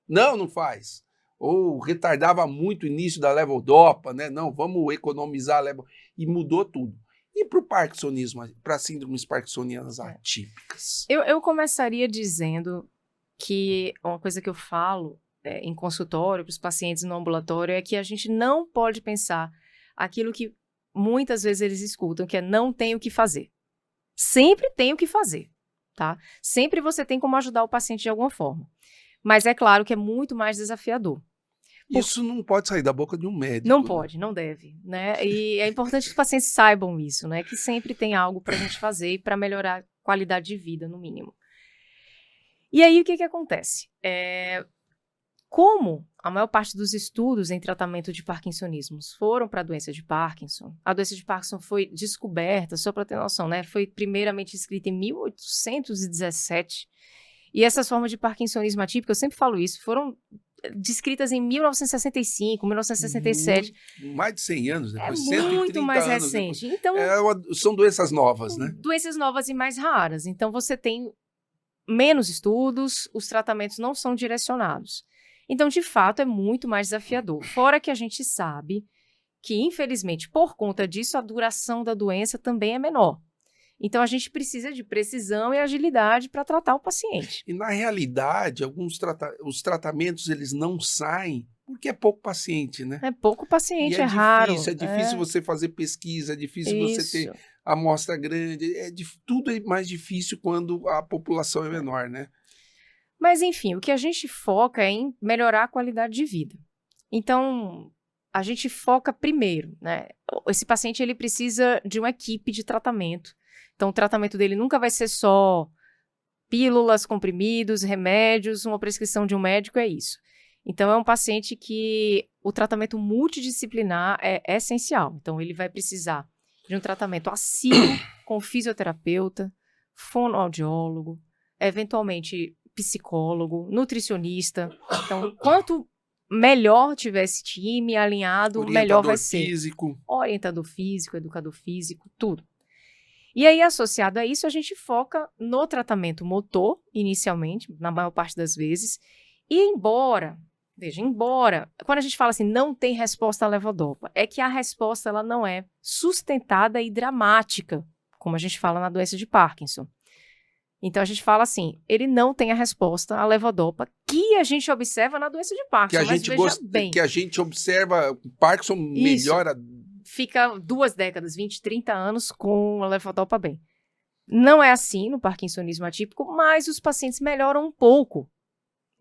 Não faz. Ou retardava muito o início da levodopa, né? Não, vamos economizar a levodopa. E mudou tudo. E para o parkinsonismo, para síndromes parkinsonianas atípicas? Eu começaria dizendo que uma coisa que eu falo em consultório para os pacientes no ambulatório é que a gente não pode pensar aquilo que muitas vezes eles escutam, que é não tem o que fazer. Sempre tem o que fazer, tá? Sempre você tem como ajudar o paciente de alguma forma. Mas é claro que é muito mais desafiador. Isso não pode sair da boca de um médico. Não pode, não deve, né? E é importante que os pacientes saibam isso, né? Que sempre tem algo para a gente fazer e para melhorar a qualidade de vida, no mínimo. E aí, o que acontece? Como a maior parte dos estudos em tratamento de parkinsonismos foram para a doença de Parkinson, a doença de Parkinson foi descoberta, só para ter noção, né? Foi primeiramente escrita em 1817. E essas formas de parkinsonismo atípico, eu sempre falo isso, foram descritas em 1965, 1967. Mais de 100 anos depois, É 130 muito mais anos recente. Depois. Então, São doenças novas, né? Doenças novas e mais raras. Então, você tem menos estudos, os tratamentos não são direcionados. Então, de fato, é muito mais desafiador. Fora que a gente sabe que, infelizmente, por conta disso, a duração da doença também é menor. Então, a gente precisa de precisão e agilidade para tratar o paciente. E, na realidade, os tratamentos eles não saem porque é pouco paciente, né? É pouco paciente, é raro. É difícil você fazer pesquisa, é difícil você ter amostra grande, tudo é mais difícil quando a população é menor, né? Mas, enfim, o que a gente foca é em melhorar a qualidade de vida. Então, a gente foca primeiro, né? Esse paciente, ele precisa de uma equipe de tratamento. Então, o tratamento dele nunca vai ser só pílulas, comprimidos, remédios, uma prescrição de um médico, é isso. Então, é um paciente que o tratamento multidisciplinar é essencial. Então, ele vai precisar de um tratamento assíduo com fisioterapeuta, fonoaudiólogo, eventualmente psicólogo, nutricionista. Então, quanto melhor tiver esse time alinhado, melhor vai ser. Orientador físico, educador físico, tudo. E aí, associado a isso, a gente foca no tratamento motor, inicialmente, na maior parte das vezes, e embora, quando a gente fala assim, não tem resposta à levodopa, é que a resposta ela não é sustentada e dramática, como a gente fala na doença de Parkinson. Então, a gente fala assim, ele não tem a resposta à levodopa que a gente observa na doença de Parkinson, que a gente observa, o Parkinson melhora... Fica 2 décadas, 20, 30 anos com a levodopa bem. Não é assim no parkinsonismo atípico, mas os pacientes melhoram um pouco.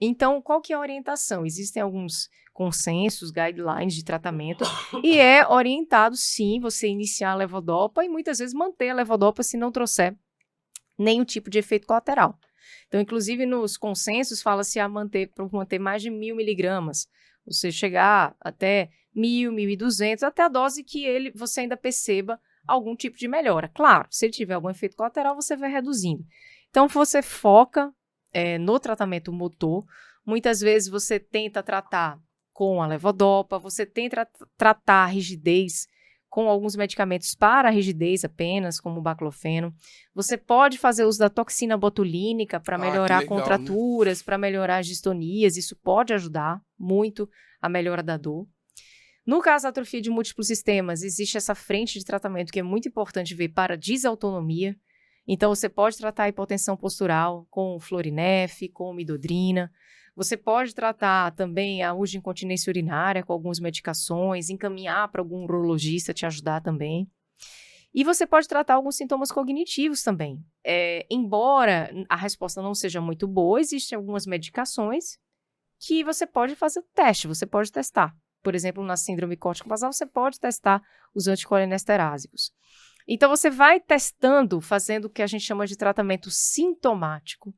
Então, qual que é a orientação? Existem alguns consensos, guidelines de tratamento, e é orientado, sim, você iniciar a levodopa e muitas vezes manter a levodopa se não trouxer nenhum tipo de efeito colateral. Então, inclusive, nos consensos fala-se a manter mais de 1.000 miligramas. Você chegar até 1.000, 1.200, até a dose que você ainda perceba algum tipo de melhora. Claro, se ele tiver algum efeito colateral, você vai reduzindo. Então, você foca no tratamento motor, Muitas vezes você tenta tratar com a levodopa, você tenta tratar a rigidez com alguns medicamentos para a rigidez apenas, como o baclofeno. Você pode fazer uso da toxina botulínica para melhorar legal, contraturas, para melhorar as distonias. Isso pode ajudar muito a melhora da dor. No caso da atrofia de múltiplos sistemas, existe essa frente de tratamento que é muito importante ver para disautonomia. Então, você pode tratar a hipotensão postural com Florinef, com midodrina. Você pode tratar também a uso de incontinência urinária com algumas medicações, encaminhar para algum urologista te ajudar também. E você pode tratar alguns sintomas cognitivos também. Embora a resposta não seja muito boa, existem algumas medicações que você pode fazer o teste, você pode testar. Por exemplo, na síndrome córtico-basal, você pode testar os anticolinestérásicos. Então, você vai testando, fazendo o que a gente chama de tratamento sintomático,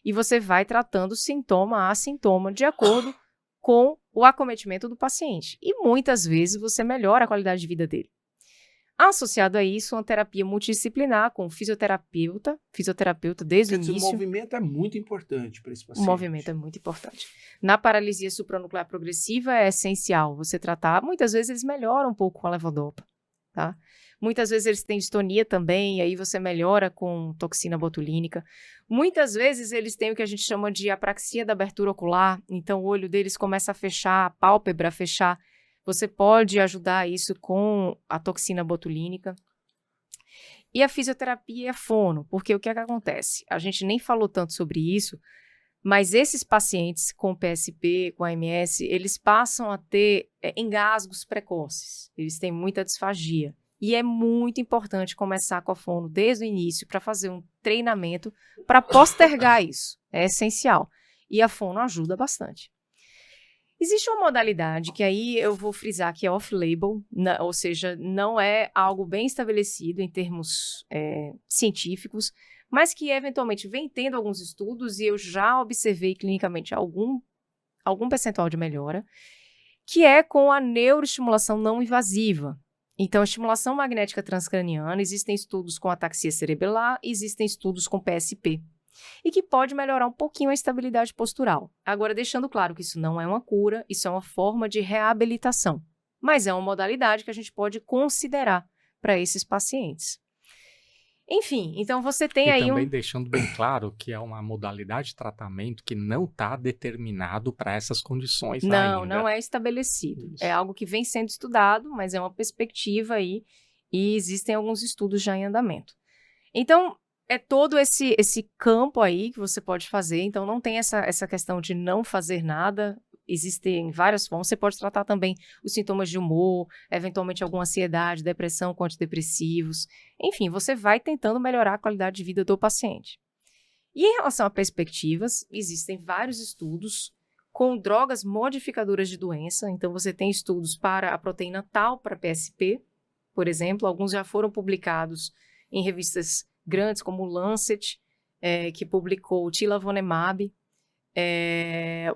e você vai tratando sintoma a sintoma de acordo com o acometimento do paciente. E muitas vezes você melhora a qualidade de vida dele. Associado a isso, uma terapia multidisciplinar com fisioterapeuta desde o início. O movimento é muito importante para esse paciente. O movimento é muito importante. Na paralisia supranuclear progressiva é essencial você tratar. Muitas vezes eles melhoram um pouco com a levodopa, tá? Muitas vezes eles têm distonia também, e aí você melhora com toxina botulínica. Muitas vezes eles têm o que a gente chama de apraxia da abertura ocular, então o olho deles começa a fechar, a pálpebra a fechar. Você pode ajudar isso com a toxina botulínica. E a fisioterapia e a fono, porque o que é que acontece? A gente nem falou tanto sobre isso, mas esses pacientes com PSP, com AMS, eles passam a ter engasgos precoces, eles têm muita disfagia. E é muito importante começar com a fono desde o início para fazer um treinamento para postergar isso. É essencial. E a fono ajuda bastante. Existe uma modalidade que aí eu vou frisar que é off-label, ou seja, não é algo bem estabelecido em termos científicos, mas que eventualmente vem tendo alguns estudos e eu já observei clinicamente algum percentual de melhora, que é com a neuroestimulação não invasiva. Então, a estimulação magnética transcraniana, existem estudos com ataxia cerebelar, existem estudos com PSP, e que pode melhorar um pouquinho a estabilidade postural. Agora, deixando claro que isso não é uma cura, isso é uma forma de reabilitação, mas é uma modalidade que a gente pode considerar para esses pacientes. Enfim, então você tem aí também deixando bem claro que é uma modalidade de tratamento que não está determinado para essas condições ainda. Não é estabelecido. Isso. É algo que vem sendo estudado, mas é uma perspectiva aí e existem alguns estudos já em andamento. Então, é todo esse campo aí que você pode fazer. Então, não tem essa questão de não fazer nada. Existem várias formas. Você pode tratar também os sintomas de humor, eventualmente alguma ansiedade, depressão com antidepressivos. Enfim, você vai tentando melhorar a qualidade de vida do paciente. E em relação a perspectivas, existem vários estudos com drogas modificadoras de doença. Então, você tem estudos para a proteína Tau, para PSP, por exemplo. Alguns já foram publicados em revistas grandes, como o Lancet, que publicou o Tilavonemab.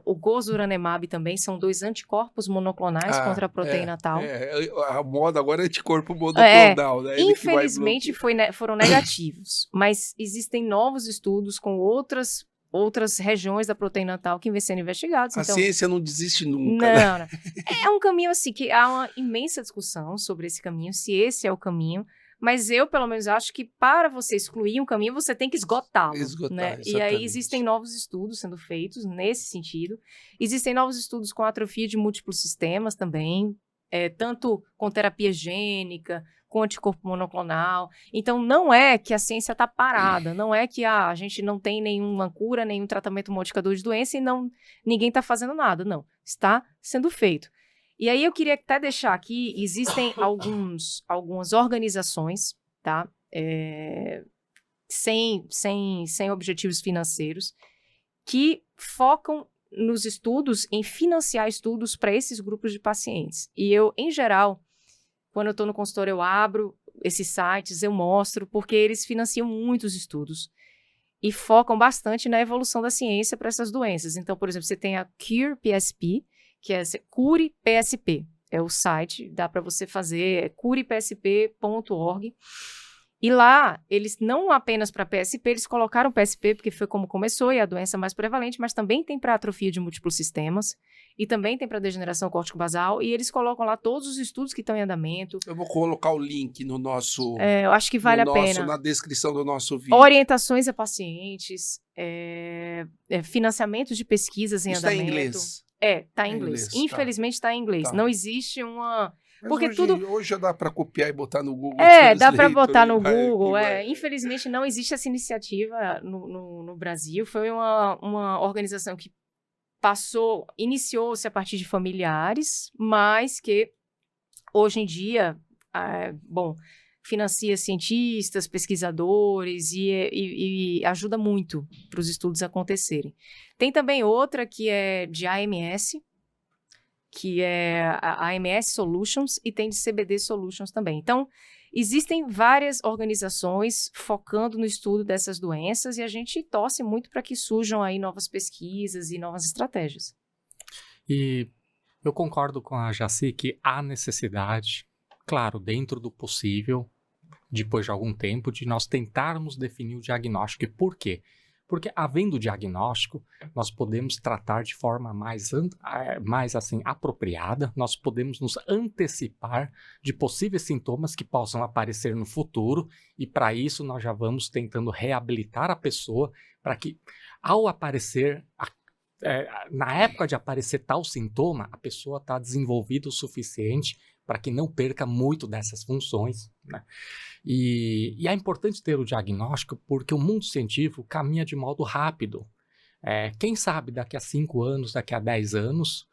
O Gozuranemab também, são 2 anticorpos monoclonais contra a proteína Tau. A moda agora é anticorpo monoclonal, né? Infelizmente foram negativos, mas existem novos estudos com outras regiões da proteína Tau que vêm sendo investigados. A ciência não desiste nunca. Não, né? É um caminho assim, que há uma imensa discussão sobre esse caminho, se esse é o caminho. Mas eu, pelo menos, acho que para você excluir um caminho, você tem que esgotá-lo. Né? E aí existem novos estudos sendo feitos nesse sentido. Existem novos estudos com atrofia de múltiplos sistemas também, tanto com terapia gênica, com anticorpo monoclonal. Então, não é que a ciência está parada, não é que a gente não tem nenhuma cura, nenhum tratamento modificador de doença e ninguém está fazendo nada. Não, está sendo feito. E aí eu queria até deixar aqui, existem algumas organizações, tá? Sem objetivos financeiros, que focam nos estudos, em financiar estudos para esses grupos de pacientes. E eu, em geral, quando eu estou no consultório, eu abro esses sites, eu mostro, porque eles financiam muitos estudos e focam bastante na evolução da ciência para essas doenças. Então, por exemplo, você tem a Cure PSP, que é Cure PSP, é o site, dá para você fazer, curepsp.org, E lá, eles não apenas para PSP, eles colocaram PSP porque foi como começou e a doença mais prevalente, mas também tem para atrofia de múltiplos sistemas e também tem para degeneração córtico-basal, e eles colocam lá todos os estudos que estão em andamento. Eu vou colocar o link no nosso... Eu acho que vale a pena. Na descrição do nosso vídeo. Orientações a pacientes, financiamentos de pesquisas em Isso andamento. tá em inglês? Tá em inglês. Tá. Infelizmente está em inglês. Tá. Não existe uma... Mas porque hoje já dá para copiar e botar no Google. Dá para botar no Google. Vai. Infelizmente não existe essa iniciativa no Brasil. Foi uma organização que iniciou-se a partir de familiares, mas que hoje em dia, financia cientistas, pesquisadores e ajuda muito para os estudos acontecerem. Tem também outra que é de AMS, que é a AMS Solutions, e tem de CBD Solutions também. Então, existem várias organizações focando no estudo dessas doenças e a gente torce muito para que surjam aí novas pesquisas e novas estratégias. E eu concordo com a Jaci que há necessidade, claro, dentro do possível, depois de algum tempo, de nós tentarmos definir o diagnóstico. E por quê? Porque, havendo diagnóstico, nós podemos tratar de forma mais assim, apropriada, nós podemos nos antecipar de possíveis sintomas que possam aparecer no futuro, e para isso nós já vamos tentando reabilitar a pessoa para que, ao aparecer, na época de aparecer tal sintoma, a pessoa está desenvolvida o suficiente para que não perca muito dessas funções, né? E é importante ter o diagnóstico porque o mundo científico caminha de modo rápido. Quem sabe daqui a 5 anos, daqui a 10 anos,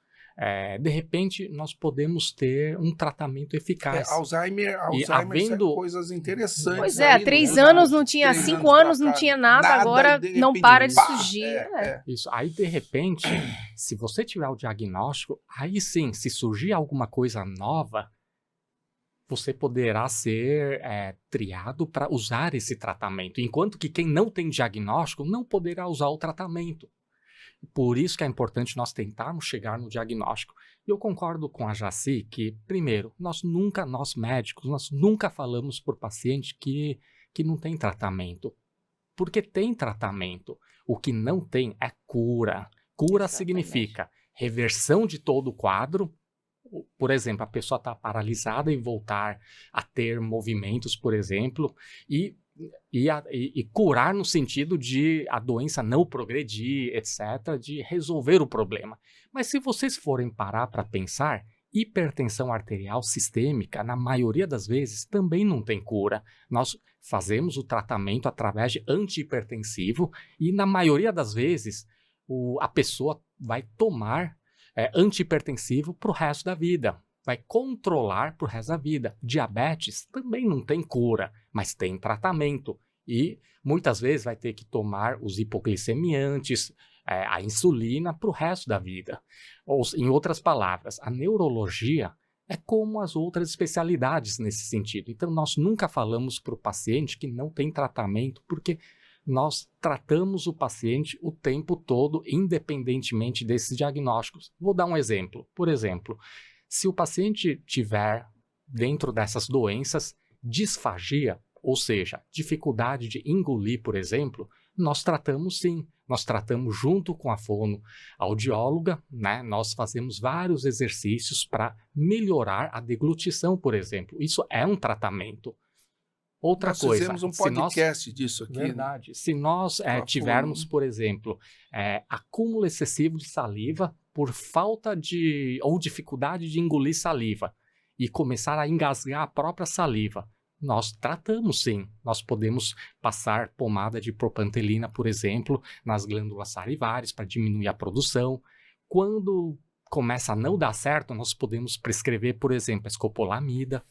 de repente nós podemos ter um tratamento eficaz. Alzheimer são coisas interessantes. Pois há 3 anos não tinha, 5 anos não tinha nada, agora não para de surgir. Isso. Aí, de repente, se você tiver o diagnóstico, aí sim, se surgir alguma coisa nova, você poderá ser triado para usar esse tratamento, enquanto que quem não tem diagnóstico não poderá usar o tratamento. Por isso que é importante nós tentarmos chegar no diagnóstico. E eu concordo com a Jaci que, primeiro, nós médicos, nós nunca falamos por paciente que não tem tratamento. Porque tem tratamento. O que não tem é cura. Cura significa reversão de todo o quadro. Por exemplo, a pessoa está paralisada e voltar a ter movimentos, por exemplo, e curar no sentido de a doença não progredir, etc., de resolver o problema. Mas se vocês forem parar para pensar, hipertensão arterial sistêmica, na maioria das vezes, também não tem cura. Nós fazemos o tratamento através de antihipertensivo e, na maioria das vezes, a pessoa vai tomar antihipertensivo para o resto da vida. Vai controlar para o resto da vida. Diabetes também não tem cura, mas tem tratamento. E muitas vezes vai ter que tomar os hipoglicemiantes, a insulina para o resto da vida. Ou, em outras palavras, a neurologia é como as outras especialidades nesse sentido. Então, nós nunca falamos para o paciente que não tem tratamento, porque nós tratamos o paciente o tempo todo, independentemente desses diagnósticos. Vou dar um exemplo. Por exemplo, se o paciente tiver, dentro dessas doenças, disfagia, ou seja, dificuldade de engolir, por exemplo, nós tratamos sim. Nós tratamos junto com a fonoaudióloga, né? Nós fazemos vários exercícios para melhorar a deglutição, por exemplo. Isso é um tratamento. Outra coisa. Nós fizemos um podcast disso aqui. Verdade. Né? Se nós tivermos, por exemplo, acúmulo excessivo de saliva por falta ou dificuldade de engolir saliva e começar a engasgar a própria saliva, nós tratamos sim. Nós podemos passar pomada de propantelina, por exemplo, nas glândulas salivares para diminuir a produção. Quando começa a não dar certo, nós podemos prescrever, por exemplo, a escopolamida.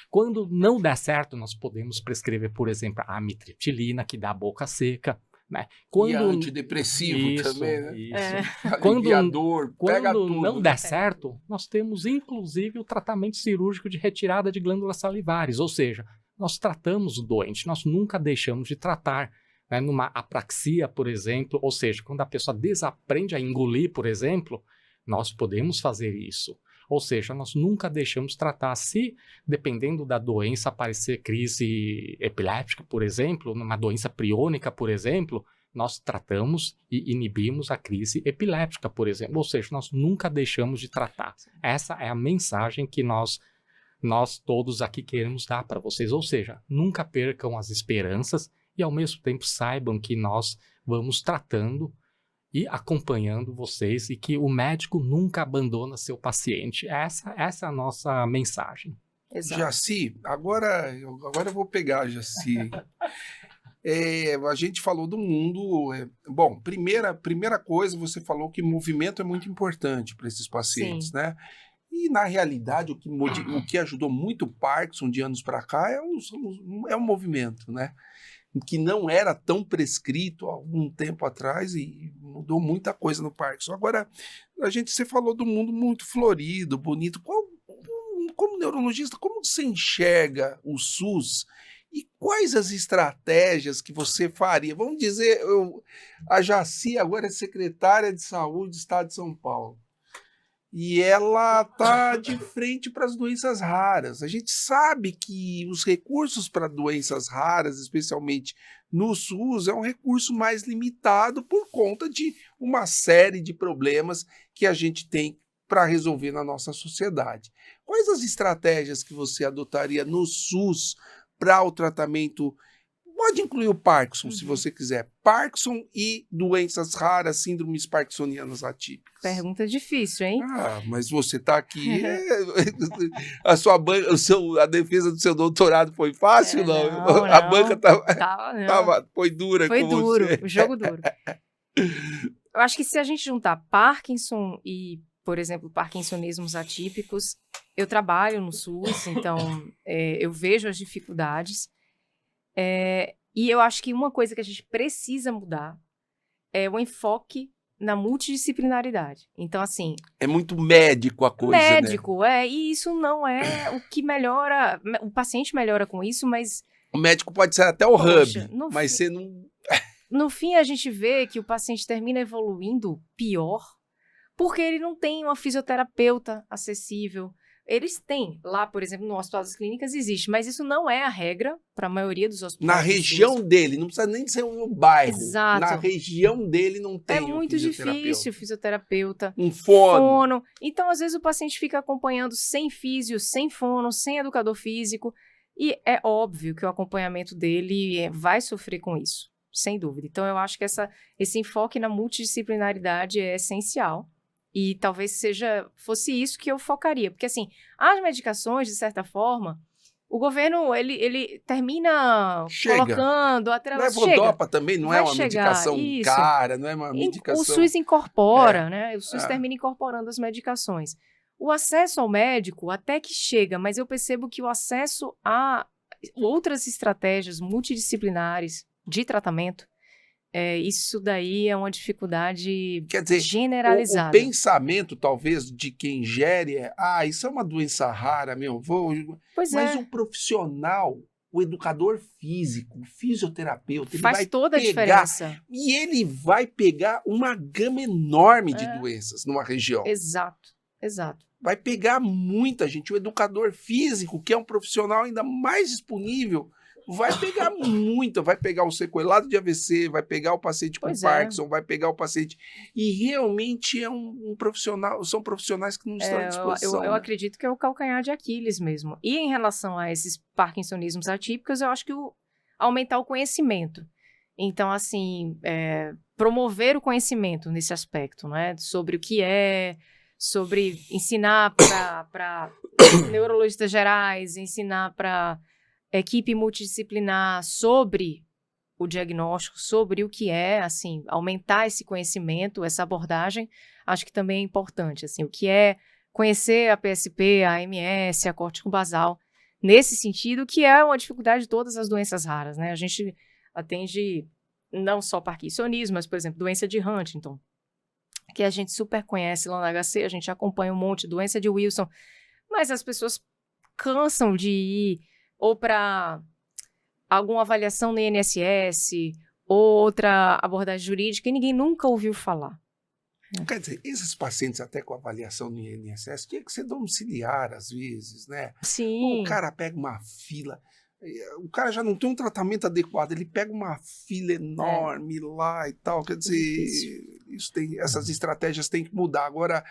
Quando não der certo, nós podemos prescrever, por exemplo, a amitriptilina, que dá a boca seca. Né? E antidepressivo também, né? Isso. Aliviador, pega tudo. Quando não der certo, nós temos, inclusive, o tratamento cirúrgico de retirada de glândulas salivares. Ou seja, nós tratamos o doente, nós nunca deixamos de tratar. Né? Numa apraxia, por exemplo, ou seja, quando a pessoa desaprende a engolir, por exemplo, nós podemos fazer isso. Ou seja, nós nunca deixamos de tratar. Se, dependendo da doença, aparecer crise epiléptica, por exemplo, numa doença priônica, por exemplo, nós tratamos e inibimos a crise epiléptica, por exemplo. Ou seja, nós nunca deixamos de tratar. Essa é a mensagem que nós todos aqui queremos dar para vocês. Ou seja, nunca percam as esperanças e, ao mesmo tempo, saibam que nós vamos tratando e acompanhando vocês e que o médico nunca abandona seu paciente. Essa é a nossa mensagem. Exato. Jaci, agora eu vou pegar, Jaci. A gente falou do mundo. Bom, primeira coisa, você falou que movimento é muito importante para esses pacientes, Sim. né? E, na realidade, o que ajudou muito o Parkinson de anos para cá é o movimento, né? Que não era tão prescrito há algum tempo atrás e mudou muita coisa no Parkinson. Agora, você falou do mundo muito florido, bonito. Como neurologista, como você enxerga o SUS e quais as estratégias que você faria? Vamos dizer, a Jaci agora é secretária de Saúde do Estado de São Paulo. E ela está de frente para as doenças raras. A gente sabe que os recursos para doenças raras, especialmente no SUS, é um recurso mais limitado por conta de uma série de problemas que a gente tem para resolver na nossa sociedade. Quais as estratégias que você adotaria no SUS para o tratamento? Pode incluir o Parkinson, se você quiser. Parkinson e doenças raras, síndromes parkinsonianas atípicas. Pergunta difícil, hein? Mas você está aqui. A defesa do seu doutorado foi fácil, não? A banca foi dura foi com duro, você. O jogo duro. Eu acho que se a gente juntar Parkinson e, por exemplo, parkinsonismos atípicos, eu trabalho no SUS, então eu vejo as dificuldades. E eu acho que uma coisa que a gente precisa mudar é o enfoque na multidisciplinaridade. Então, assim... É muito médico a coisa, médico, né? E isso não é o que melhora... O paciente melhora com isso, mas... O médico pode ser até o hub, mas você não... No fim, a gente vê que o paciente termina evoluindo pior porque ele não tem uma fisioterapeuta acessível. Eles têm, lá, por exemplo, no Hospital das Clínicas existe, mas isso não é a regra para a maioria dos hospitais. Na região dele, não precisa nem ser um bairro. Exato. Na região dele não tem muito difícil fisioterapeuta. Um fono. Então, às vezes, o paciente fica acompanhando sem físio, sem fono, sem educador físico, e é óbvio que o acompanhamento dele vai sofrer com isso, sem dúvida. Então, eu acho que esse enfoque na multidisciplinaridade é essencial. E talvez fosse isso que eu focaria. Porque, assim, as medicações, de certa forma, o governo, ele termina colocando... Levodopa também não é uma medicação cara, não é uma medicação... O SUS incorpora, né? O SUS termina incorporando as medicações. O acesso ao médico até que chega, mas eu percebo que o acesso a outras estratégias multidisciplinares de tratamento, isso daí é uma dificuldade generalizada. O pensamento, talvez, de quem gere isso é uma doença rara, mas o profissional, o educador físico, o fisioterapeuta, faz toda a diferença. E ele vai pegar uma gama enorme de doenças numa região. Exato. Vai pegar muita gente. O educador físico, que é um profissional ainda mais disponível, vai pegar muito, vai pegar o sequelado de AVC, vai pegar o paciente com Parkinson, vai pegar o paciente... E realmente é um profissional, são profissionais que não estão à disposição. Eu acredito que é o calcanhar de Aquiles mesmo. E em relação a esses parkinsonismos atípicos, eu acho que aumentar o conhecimento. Então, assim, promover o conhecimento nesse aspecto, né? Sobre o que sobre ensinar para neurologistas gerais, ensinar para equipe multidisciplinar sobre o diagnóstico, sobre o que assim, aumentar esse conhecimento, essa abordagem, acho que também é importante, assim, o que é conhecer a PSP, a AMS, a córtico basal, nesse sentido, que é uma dificuldade de todas as doenças raras, né? A gente atende não só parkinsonismo, mas, por exemplo, doença de Huntington, que a gente super conhece lá no HC, a gente acompanha um monte, doença de Wilson, mas as pessoas cansam de ir ou para alguma avaliação no INSS, ou outra abordagem jurídica, e ninguém nunca ouviu falar. Quer dizer, esses pacientes até com avaliação no INSS tinha que ser domiciliar às vezes, né? Sim. O cara pega uma fila, o cara já não tem um tratamento adequado, ele pega uma fila enorme lá e tal, quer dizer, essas estratégias têm que mudar. Agora,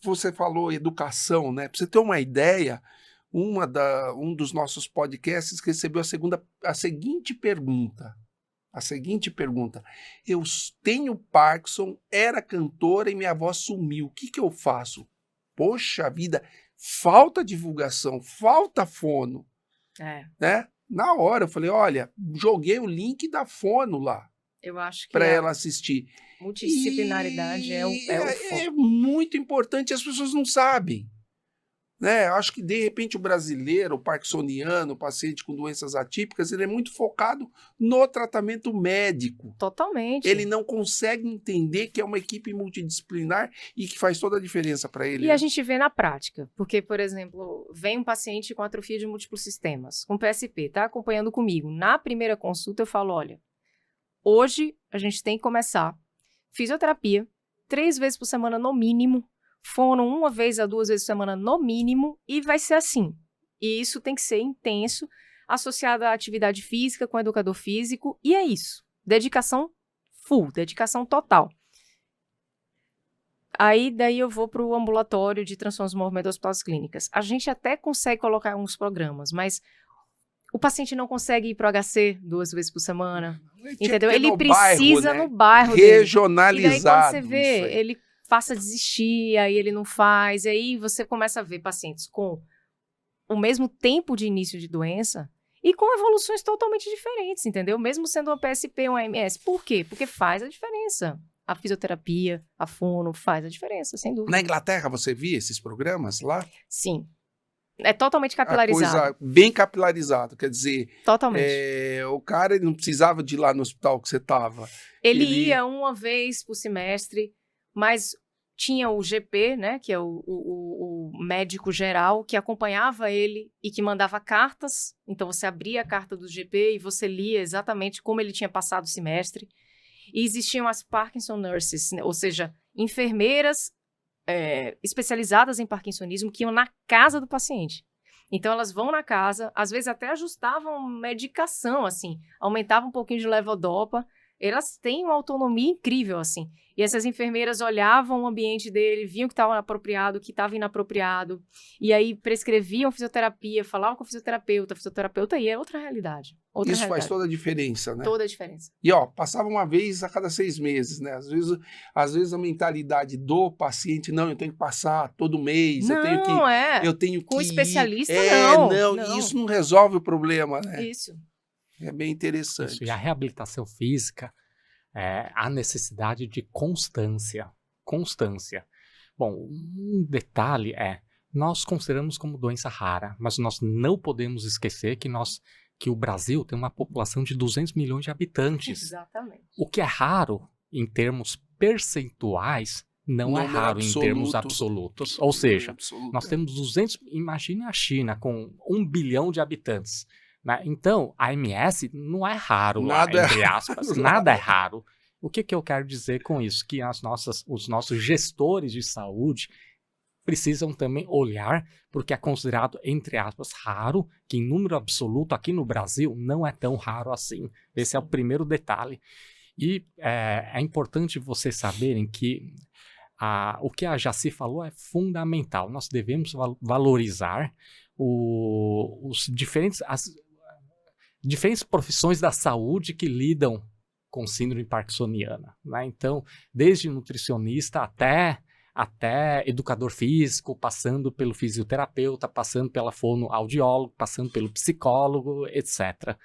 você falou educação, né? Para você ter uma ideia, um dos nossos podcasts recebeu a seguinte pergunta. Eu tenho Parkinson, era cantora e minha voz sumiu. O que eu faço? Poxa vida, falta divulgação, falta fono. Né? Na hora eu falei, olha, joguei o link da fono lá. Eu acho que para ela assistir. Multidisciplinaridade é o foco. É muito importante, as pessoas não sabem. Né? Acho que, de repente, o brasileiro, o parkinsoniano, o paciente com doenças atípicas, ele é muito focado no tratamento médico. Totalmente. Ele não consegue entender que é uma equipe multidisciplinar e que faz toda a diferença para ele. E a gente vê na prática, porque, por exemplo, vem um paciente com atrofia de múltiplos sistemas, com PSP, está acompanhando comigo. Na primeira consulta eu falo, olha, hoje a gente tem que começar fisioterapia 3 vezes por semana no mínimo, fono 1 vez a 2 vezes por semana no mínimo, e vai ser assim. E isso tem que ser intenso, associado à atividade física, com educador físico, e é isso. Dedicação full, dedicação total. Aí, daí eu vou para o ambulatório de transtornos do movimento das hospitais clínicas. A gente até consegue colocar alguns programas, mas o paciente não consegue ir para o HC 2 vezes por semana, entendeu? Ele precisa no bairro regionalizado. E daí quando você vê, ele passa a desistir, aí ele não faz, aí você começa a ver pacientes com o mesmo tempo de início de doença e com evoluções totalmente diferentes, entendeu? Mesmo sendo uma PSP, uma AMS. Por quê? Porque faz a diferença. A fisioterapia, a fono, faz a diferença, sem dúvida. Na Inglaterra, você via esses programas lá? Sim. É totalmente capilarizado. A coisa bem capilarizado, quer dizer... Totalmente. O cara ele não precisava de ir lá no hospital que você estava. Ele ia 1 vez por semestre, mas tinha o GP, né, que é o médico geral, que acompanhava ele e que mandava cartas. Então, você abria a carta do GP e você lia exatamente como ele tinha passado o semestre. E existiam as Parkinson Nurses, né, ou seja, enfermeiras especializadas em parkinsonismo que iam na casa do paciente. Então, elas vão na casa, às vezes até ajustavam medicação, assim, aumentavam um pouquinho de levodopa. Elas têm uma autonomia incrível, assim. E essas enfermeiras olhavam o ambiente dele, viam que estava apropriado, que estava inapropriado, e aí prescreviam fisioterapia, falavam com o fisioterapeuta ia, é outra realidade. Isso faz toda a diferença, né? Toda a diferença. E, passava uma vez a cada 6 meses, né? Às vezes a mentalidade do paciente, não, eu tenho que passar todo mês, não, eu tenho que com especialista, não. Isso não resolve o problema, né? Isso. É bem interessante. Isso, e a reabilitação física, há necessidade de constância. Bom, um detalhe nós consideramos como doença rara, mas nós não podemos esquecer que o Brasil tem uma população de 200 milhões de habitantes. Exatamente. O que é raro em termos percentuais, não é raro em termos absolutos. Ou seja, nós temos 200, imagine a China com 1 bilhão de habitantes. Né? Então, a MS não é raro, entre aspas, nada é raro. O que eu quero dizer com isso? Que os nossos gestores de saúde precisam também olhar porque é considerado, entre aspas, raro, que em número absoluto aqui no Brasil não é tão raro assim. Esse é o primeiro detalhe. E é importante vocês saberem que o que a Jaci falou é fundamental. Nós devemos valorizar as diferentes profissões da saúde que lidam com síndrome parkinsoniana. Né? Então, desde nutricionista até educador físico, passando pelo fisioterapeuta, passando pela fonoaudiólogo, passando pelo psicólogo, etc.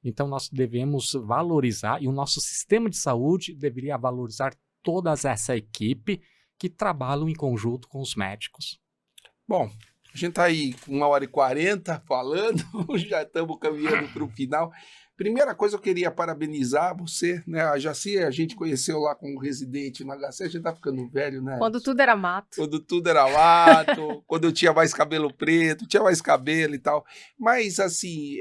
Então, nós devemos valorizar, e o nosso sistema de saúde deveria valorizar toda essa equipe que trabalham em conjunto com os médicos. Bom, a gente está aí com 1h40 falando, já estamos caminhando para o final. Primeira coisa, eu queria parabenizar você, né? A Jaci, a gente conheceu lá como residente no HC, a gente tá ficando velho, né? Quando tudo era mato. Quando tudo era mato, quando eu tinha mais cabelo preto, tinha mais cabelo e tal. Mas, assim,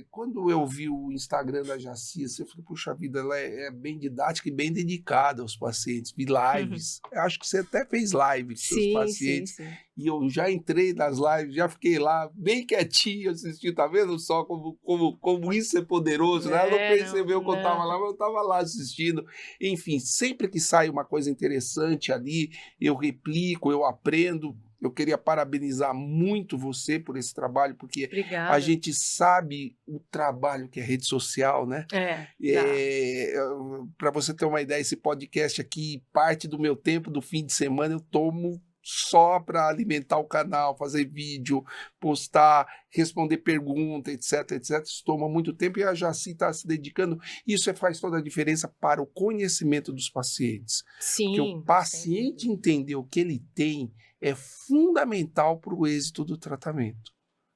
quando eu vi o Instagram da Jaci, eu falei, puxa vida, ela é bem didática e bem dedicada aos pacientes. Vi lives. Eu acho que você até fez live com seus pacientes. Sim. E eu já entrei nas lives, já fiquei lá bem quietinho assistindo, tá vendo só como isso é poderoso, né? Ela não percebeu que eu tava lá, mas eu tava lá assistindo. Enfim, sempre que sai uma coisa interessante ali, eu replico, eu aprendo. Eu queria parabenizar muito você por esse trabalho, porque Obrigada. a gente sabe o trabalho que é rede social, né? Para você ter uma ideia, esse podcast aqui, parte do meu tempo do fim de semana, eu tomo só para alimentar o canal, fazer vídeo, postar, responder pergunta, etc. Isso toma muito tempo e a Jaci está se dedicando. Isso faz toda a diferença para o conhecimento dos pacientes. Sim. Porque o paciente entender o que ele tem é fundamental para o êxito do tratamento.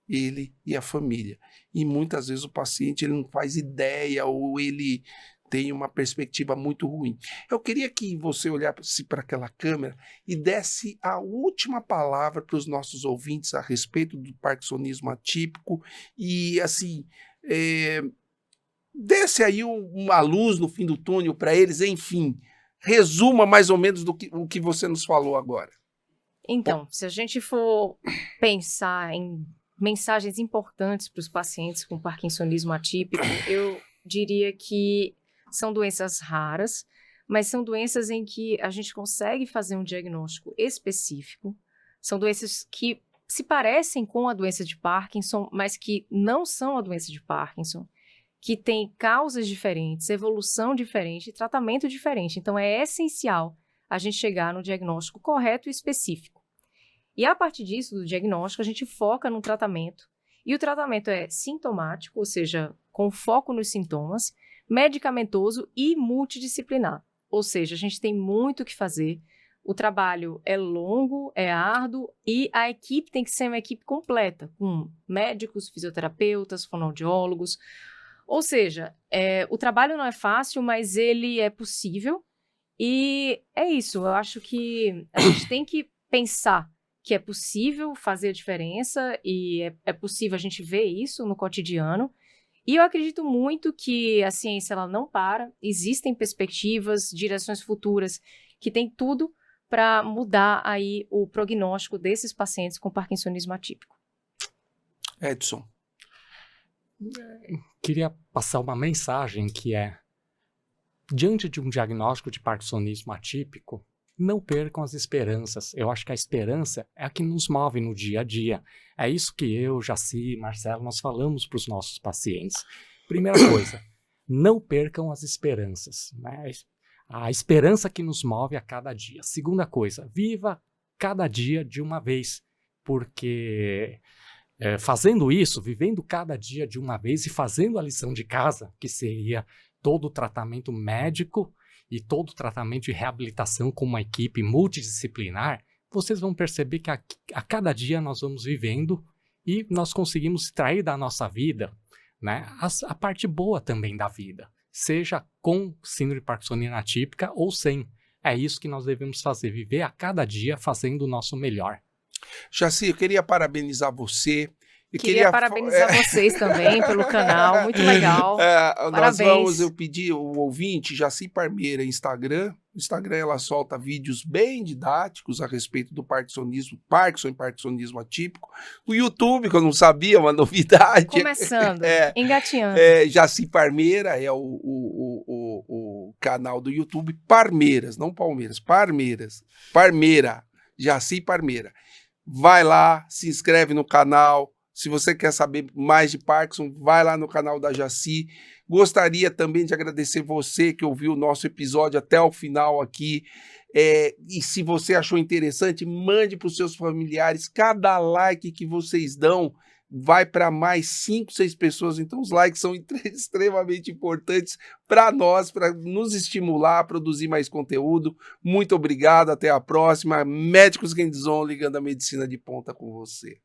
Ele e a família. E muitas vezes o paciente ele não faz ideia ou ele tem uma perspectiva muito ruim. Eu queria que você olhasse para aquela câmera e desse a última palavra para os nossos ouvintes a respeito do parkinsonismo atípico e, assim, desse aí uma luz no fim do túnel para eles, enfim, resuma mais ou menos o que você nos falou agora. Então, se a gente for pensar em mensagens importantes para os pacientes com parkinsonismo atípico, eu diria que são doenças raras, mas são doenças em que a gente consegue fazer um diagnóstico específico. São doenças que se parecem com a doença de Parkinson, mas que não são a doença de Parkinson, que têm causas diferentes, evolução diferente, tratamento diferente. Então, é essencial a gente chegar no diagnóstico correto e específico. E a partir disso, do diagnóstico, a gente foca no tratamento. E o tratamento é sintomático, ou seja, com foco nos sintomas, medicamentoso e multidisciplinar. Ou seja, a gente tem muito o que fazer. O trabalho é longo, é árduo e a equipe tem que ser uma equipe completa, com médicos, fisioterapeutas, fonoaudiólogos. Ou seja, o trabalho não é fácil, mas ele é possível. E é isso, eu acho que a gente tem que pensar que é possível fazer a diferença e é possível a gente ver isso no cotidiano. E eu acredito muito que a ciência ela não para, existem perspectivas, direções futuras que tem tudo para mudar aí o prognóstico desses pacientes com parkinsonismo atípico. Edson. Queria passar uma mensagem que é, diante de um diagnóstico de parkinsonismo atípico, não percam as esperanças. Eu acho que a esperança é a que nos move no dia a dia. É isso que eu, Jaci, Marcelo, nós falamos para os nossos pacientes. Primeira coisa, não percam as esperanças, né? A esperança que nos move a cada dia. Segunda coisa, viva cada dia de uma vez, porque fazendo isso, vivendo cada dia de uma vez e fazendo a lição de casa, que seria todo o tratamento médico e todo o tratamento de reabilitação com uma equipe multidisciplinar, vocês vão perceber que a cada dia nós vamos vivendo e nós conseguimos extrair da nossa vida, né, a parte boa também da vida, seja com síndrome parkinsoniana atípica ou sem. É isso que nós devemos fazer, viver a cada dia fazendo o nosso melhor. Jaci, eu queria parabenizar você. Queria parabenizar vocês também pelo canal, muito legal. Parabéns. Eu pedi o ouvinte, Jaci Parmeira, Instagram. No Instagram ela solta vídeos bem didáticos a respeito do parkinsonismo, Parkinson e parkinsonismo atípico. O YouTube, que eu não sabia, uma novidade. Começando, engatinhando. Jaci Parmeira é o canal do YouTube Parmeiras, não Palmeiras, Parmeiras. Parmeira, Jaci Parmeira. Vai lá, se inscreve no canal. Se você quer saber mais de Parkinson, vai lá no canal da Jaci. Gostaria também de agradecer você que ouviu o nosso episódio até o final aqui. E se você achou interessante, mande para os seus familiares. Cada like que vocês dão vai para mais 5, 6 pessoas. Então os likes são extremamente importantes para nós, para nos estimular a produzir mais conteúdo. Muito obrigado, até a próxima. Médicos Hands-on, ligando a medicina de ponta com você.